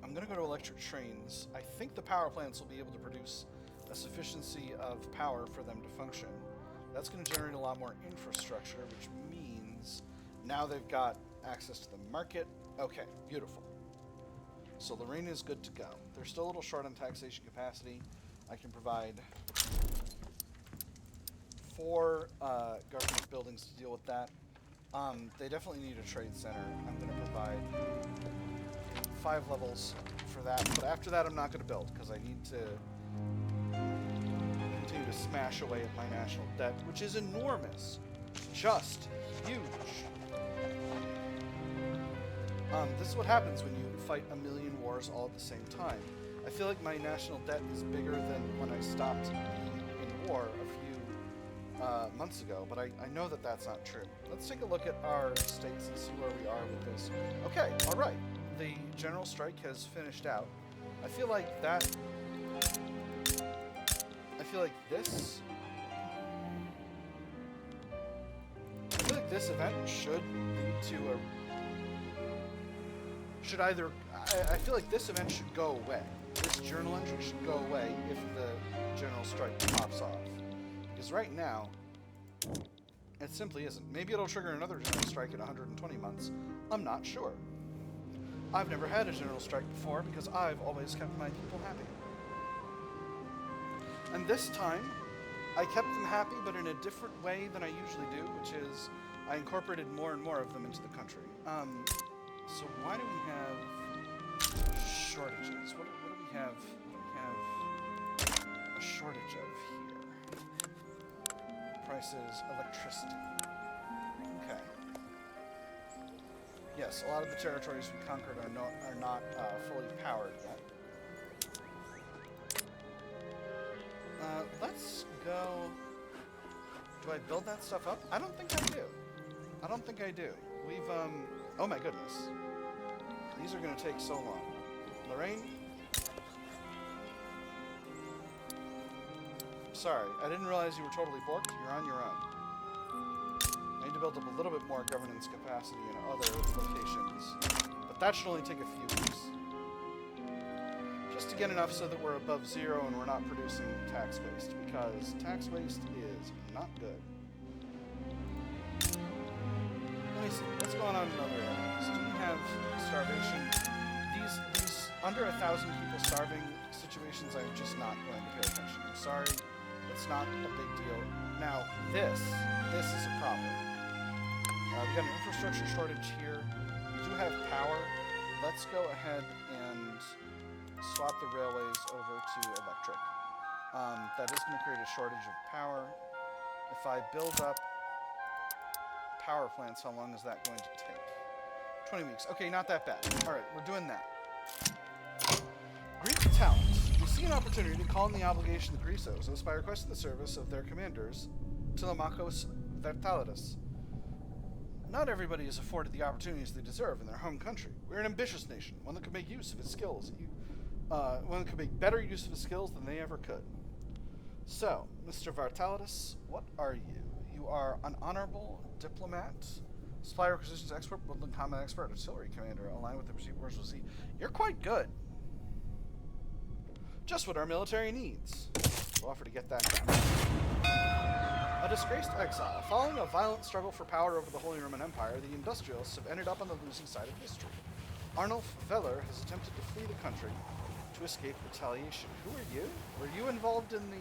I'm going to go to electric trains. I think the power plants will be able to produce a sufficiency of power for them to function. That's going to generate a lot more infrastructure, which means now they've got access to the market. Okay, beautiful. So Lorraine is good to go. They're still a little short on taxation capacity. I can provide 4 government buildings to deal with that. They definitely need a trade center. I'm going to provide 5 levels for that. But after that, I'm not going to build because I need to continue to smash away at my national debt, which is enormous. Just huge. This is what happens when you fight a million wars all at the same time. I feel like my national debt is bigger than when I stopped being in war a few months ago, but I know that that's not true. Let's take a look at our states and see where we are with this. Okay, all right. The general strike has finished out. I feel like this event should lead to a... I feel like this event should go away. This journal entry should go away if the general strike pops off. Because right now, it simply isn't. Maybe it'll trigger another general strike in 120 months. I'm not sure. I've never had a general strike before because I've always kept my people happy. And this time, I kept them happy, but in a different way than I usually do, which is I incorporated more and more of them into the country. So why do we have shortages? What do we have? What do we have a shortage of here? Prices, electricity. Okay. Yes, a lot of the territories we conquered are not fully powered yet. Let's go... Do I build that stuff up? I don't think I do. I don't think I do. We've, oh my goodness. These are going to take so long. Lorraine? Sorry, I didn't realize you were totally borked. You're on your own. I need to build up a little bit more governance capacity in other locations. But that should only take a few weeks. Just to get enough so that we're above 0 and we're not producing tax waste, because tax waste is not good. Let me see, what's going on in other areas? Do we have starvation? These under 1,000 people starving situations, I'm just not going to pay attention. I'm sorry, it's not a big deal. Now, this is a problem. We've got an infrastructure shortage here. We do have power. Let's go ahead and swap the railways over to electric. That is going to create a shortage of power. If I build up power plants, how long is that going to take? 20 weeks. Okay, not that bad. All right, we're doing that. Greek talent. We see an opportunity to call in the obligation of the Grisos by requesting the service of their commanders, Telemachos Vertalidas. Not everybody is afforded the opportunities they deserve in their home country. We're an ambitious nation, one that could make use of its skills. One that could make better use of its skills than they ever could. So, Mr. Vertalidas, what are you? You are an honorable diplomat, supply requisitions expert, woodland combat expert, artillery commander, aligned with the pursuit of Z. You're quite good. Just what our military needs. We'll offer to get that done. A disgraced exile. Following a violent struggle for power over the Holy Roman Empire, the industrialists have ended up on the losing side of history. Arnulf Veller has attempted to flee the country to escape retaliation. Who are you? Were you involved in the,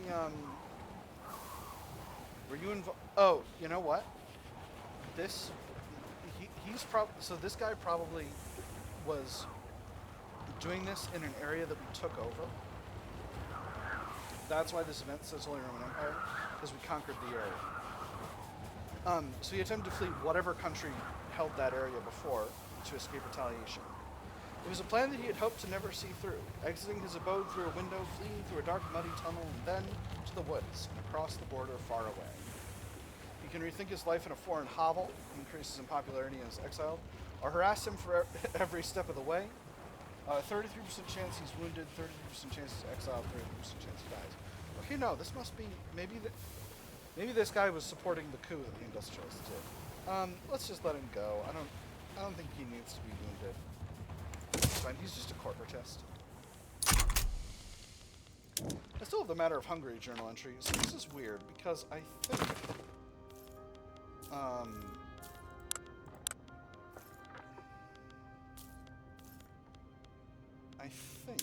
Oh, you know what? So this guy probably was doing this in an area that we took over. That's why this event says Holy Roman Empire, because we conquered the area. So he attempted to flee whatever country held that area before to escape retaliation. It was a plan that he had hoped to never see through, exiting his abode through a window, fleeing through a dark, muddy tunnel, and then to the woods and across the border far away. He can rethink his life in a foreign hovel, increases in popularity as exiled, or harass him for every step of the way. 33% chance he's wounded, 33% chance he's exiled, 33% chance he dies. Okay, no, this must be, maybe this guy was supporting the coup that the industrialists did. Let's just let him go. I don't think he needs to be wounded. It's fine, he's just a corporatist. I still have the matter of Hungary journal entry, so this is weird, because I think I think...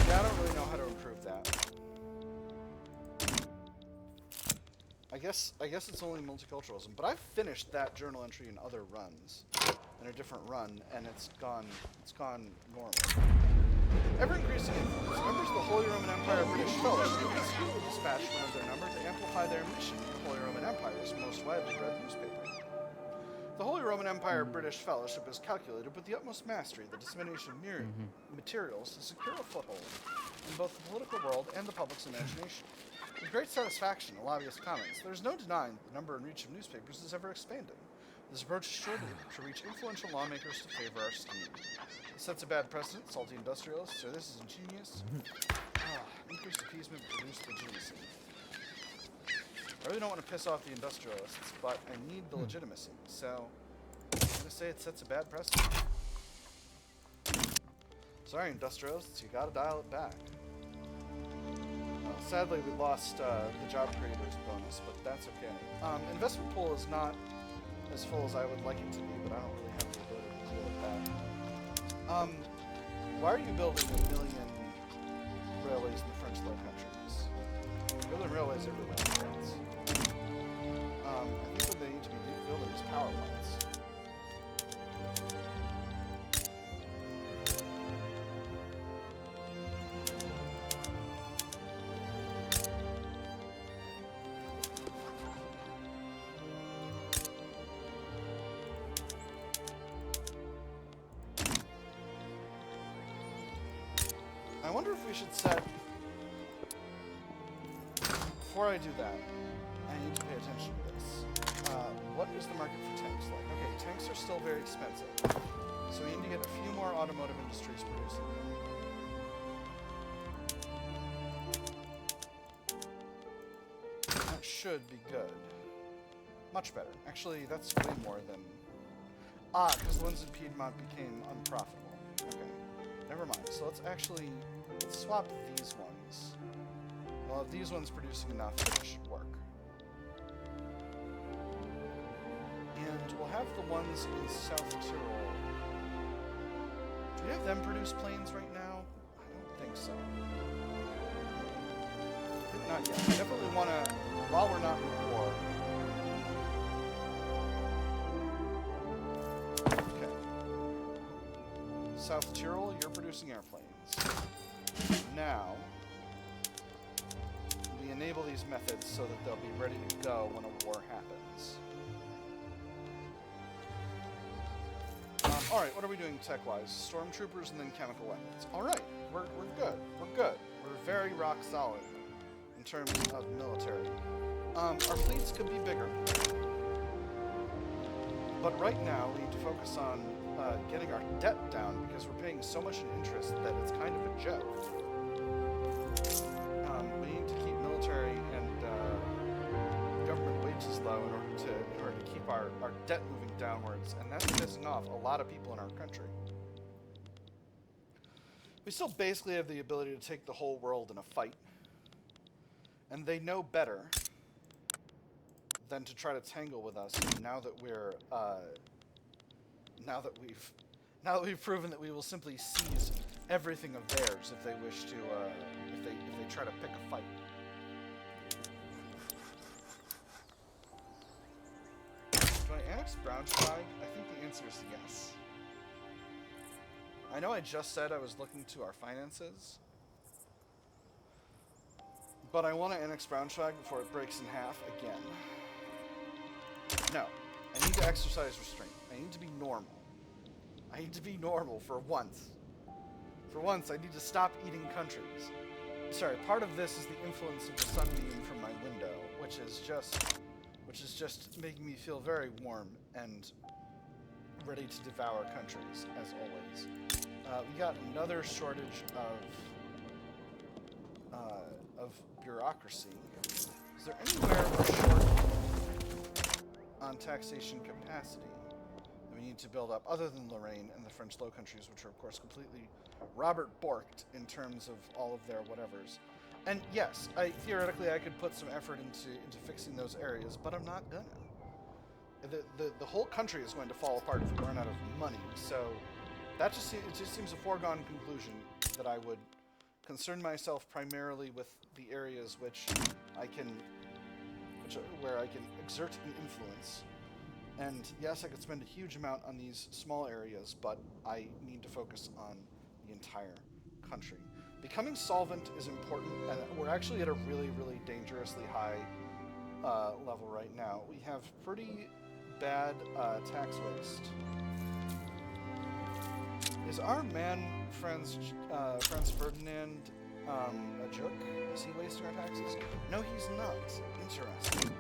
Yeah, I don't really know how to improve that. I guess it's only multiculturalism, but I've finished that journal entry in other runs, in a different run, and it's gone normal. Ever increasing influence, members of the Holy Roman Empire British Fellowship conceived dispatched one of their number to amplify their mission in the Holy Roman Empire's most widely read newspaper. The Holy Roman Empire British Fellowship has calculated with the utmost mastery the dissemination of materials to secure a foothold in both the political world and the public's imagination. With great satisfaction, the lobbyist comments, there is no denying that the number and reach of newspapers is ever expanding. This approach is sure to reach influential lawmakers to favor our scheme. It sets a bad precedent, salty industrialists, so this is ingenious. Increased appeasement, reduced legitimacy. I really don't want to piss off the industrialists, but I need the legitimacy, so I'm going to say it sets a bad precedent. Sorry, industrialists, you gotta dial it back. Sadly, we lost the job creators bonus, but that's okay. Investment pool is not as full as I would like it to be, but I don't really have the ability to deal with that. Why are you building 1 million railways in the French Low Countries? You're building railways everywhere in France. I think what they need to be building is power plants. I wonder if we should set... Before I do that, I need to pay attention to this. What is the market for tanks like? Okay, tanks are still very expensive. So we need to get a few more automotive industries producing them. That should be good. Much better. Actually, that's way more than... because the ones in Piedmont became unprofitable. Okay. Never mind. So let's swap these ones. Well, if these ones producing enough, it should work. And we'll have the ones in South Tyrol. Do we have them produce planes right now? I don't think so. I think not yet. I definitely want to, while we're not in war. Okay. South Tyrol, you're producing airplanes. Now, we enable these methods so that they'll be ready to go when a war happens. Alright, what are we doing tech-wise? Stormtroopers and then chemical weapons. Alright, we're good. We're good. We're very rock solid in terms of military. Our fleets could be bigger. But right now, we need to focus on getting our debt down because we're paying so much in interest that it's kind of a joke. We need to keep military and government wages low in order to keep our debt moving downwards, and that's pissing off a lot of people in our country. We still basically have the ability to take the whole world in a fight, and they know better than to try to tangle with us now that we've proven that we will simply seize everything of theirs if they wish to if they try to pick a fight. Do I annex Braunschweig? I think the answer is yes. I know I just said I was looking to our finances, but I want to annex Braunschweig before it breaks in half again. No, I need to exercise restraint. I need to be normal. I need to be normal for once. For once, I need to stop eating countries. Sorry, part of this is the influence of the sunbeam from my window, which is just making me feel very warm and ready to devour countries, as always. We got another shortage of bureaucracy. Is there anywhere we're short on taxation capacity that we need to build up, other than Lorraine and the French Low Countries, which are, of course, completely Robert Borked in terms of all of their whatevers? And yes, theoretically I could put some effort into fixing those areas, but I'm not gonna. The whole country is going to fall apart if we run out of money. So it just seems a foregone conclusion that I would concern myself primarily with the areas where I can exert an influence. And yes, I could spend a huge amount on these small areas, but I need to focus on the entire country. Becoming solvent is important, and we're actually at a really, really dangerously high level right now. We have pretty bad tax waste. Is our man Franz Ferdinand a jerk? Is he wasting our taxes? No, he's not. Interesting.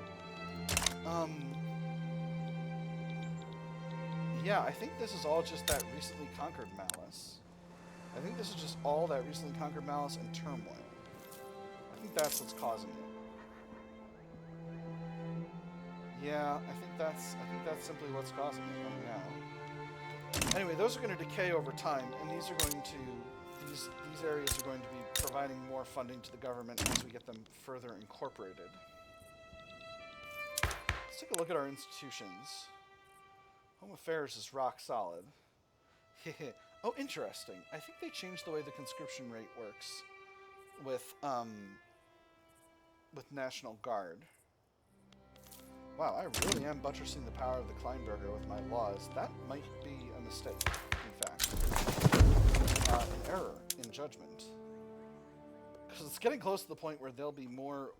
Yeah, I think this is all just that recently conquered malice. I think this is just all that recently conquered malice and turmoil. I think that's what's causing it. Yeah, I think that's simply what's causing it right now. Anyway, those are going to decay over time, and these areas are going to be providing more funding to the government as we get them further incorporated. Let's take a look at our institutions. Home Affairs is rock solid. Oh, interesting. I think they changed the way the conscription rate works with National Guard. Wow, I really am buttressing the power of the Kleinberger with my laws. That might be a mistake, in fact. An error in judgment. Because it's getting close to the point where they'll be more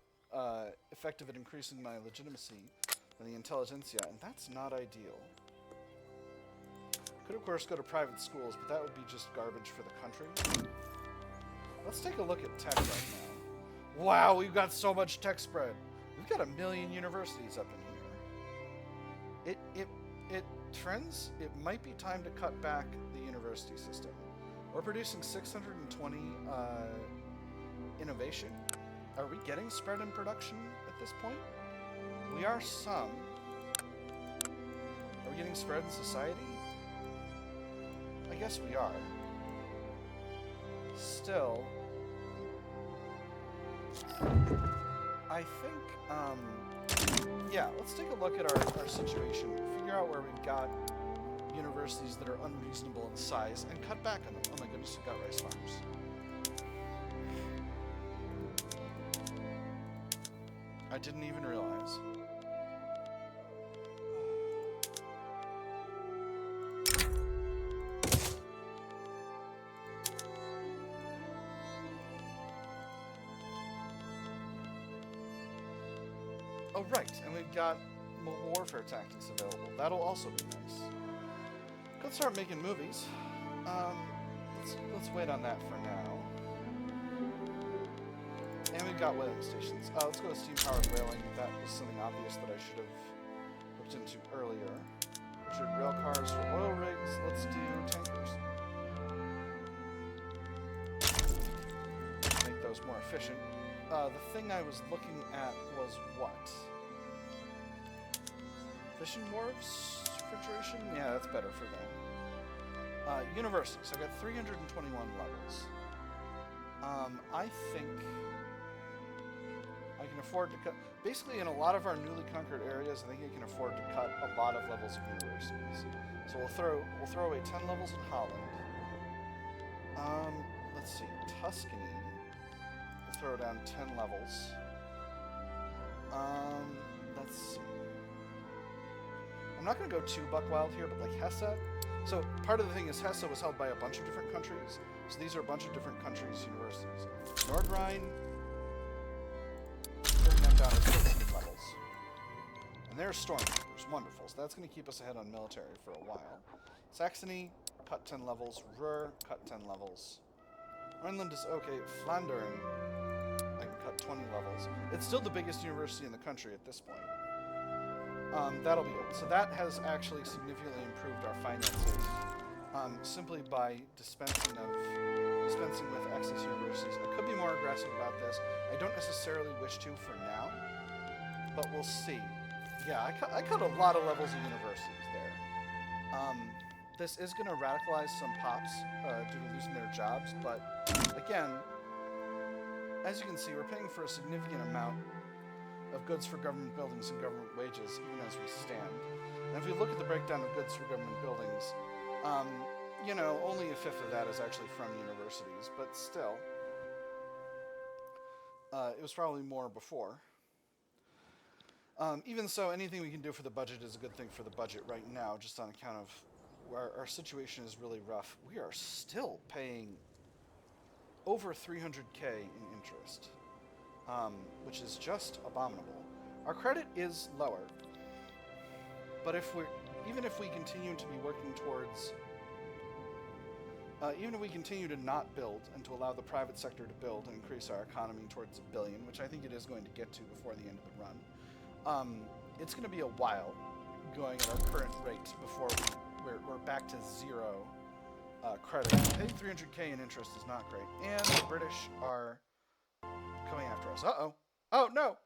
effective at increasing my legitimacy than the intelligentsia, and that's not ideal. Could, of course, go to private schools, but that would be just garbage for the country. Let's take a look at tech right now. Wow, we've got so much tech spread. We've got 1 million universities up in here. Friends, it might be time to cut back the university system. We're producing 620 innovation. Are we getting spread in production at this point? We are some. Are we getting spread in society? I guess we are. Still, I think, yeah, let's take a look at our situation, figure out where we've got universities that are unreasonable in size, and cut back on them. Oh my goodness, we've got rice farms. I didn't even realize. Oh, right, and we've got mobile warfare tactics available. That'll also be nice. Let's start making movies. Let's wait on that for now. And we've got whaling stations. Let's go to steam-powered whaling. That was something obvious that I should have looked into earlier. Should rail cars for oil rigs. Let's do tankers. Make those more efficient. The thing I was looking at was what? Fishing wharves? Refrigeration? Yeah, that's better for them. Universities. I've got 321 levels. I think I can afford to cut... Basically, in a lot of our newly conquered areas, I think I can afford to cut a lot of levels of universities. So we'll throw away 10 levels in Holland. Let's see. Tuscany. We'll throw down 10 levels. Let's see. I'm not going to go too buck wild here, but like Hesse. So part of the thing is Hesse was held by a bunch of different countries. So these are a bunch of different countries' universities. Nordrhein, bring them down to 15 levels. And they're stormtroopers. Wonderful. So that's going to keep us ahead on military for a while. Saxony, cut 10 levels. Ruhr, cut 10 levels. Rhineland is okay. Flandern, I can cut 20 levels. It's still the biggest university in the country at this point. That'll be it. So that has actually significantly improved our finances, simply by dispensing with excess universities. I could be more aggressive about this. I don't necessarily wish to for now, but we'll see. Yeah, I cut a lot of levels of universities there. This is going to radicalize some pops due to losing their jobs, but again, as you can see, we're paying for a significant amount of goods for government buildings and government wages, even as we stand. And if we look at the breakdown of goods for government buildings, you know, only a fifth of that is actually from universities, but still, it was probably more before. Even so, anything we can do for the budget is a good thing for the budget right now, just on account of our situation is really rough. We are still paying over 300k in interest, which is just abominable. Our credit is lower, but even if we continue to be working towards, even if we continue to not build and to allow the private sector to build and increase our economy towards $1 billion, which I think it is going to get to before the end of the run, it's going to be a while going at our current rate before we're back to zero credit. Paying 300k in interest is not great, and the British are coming after us. Uh-oh. Oh, no!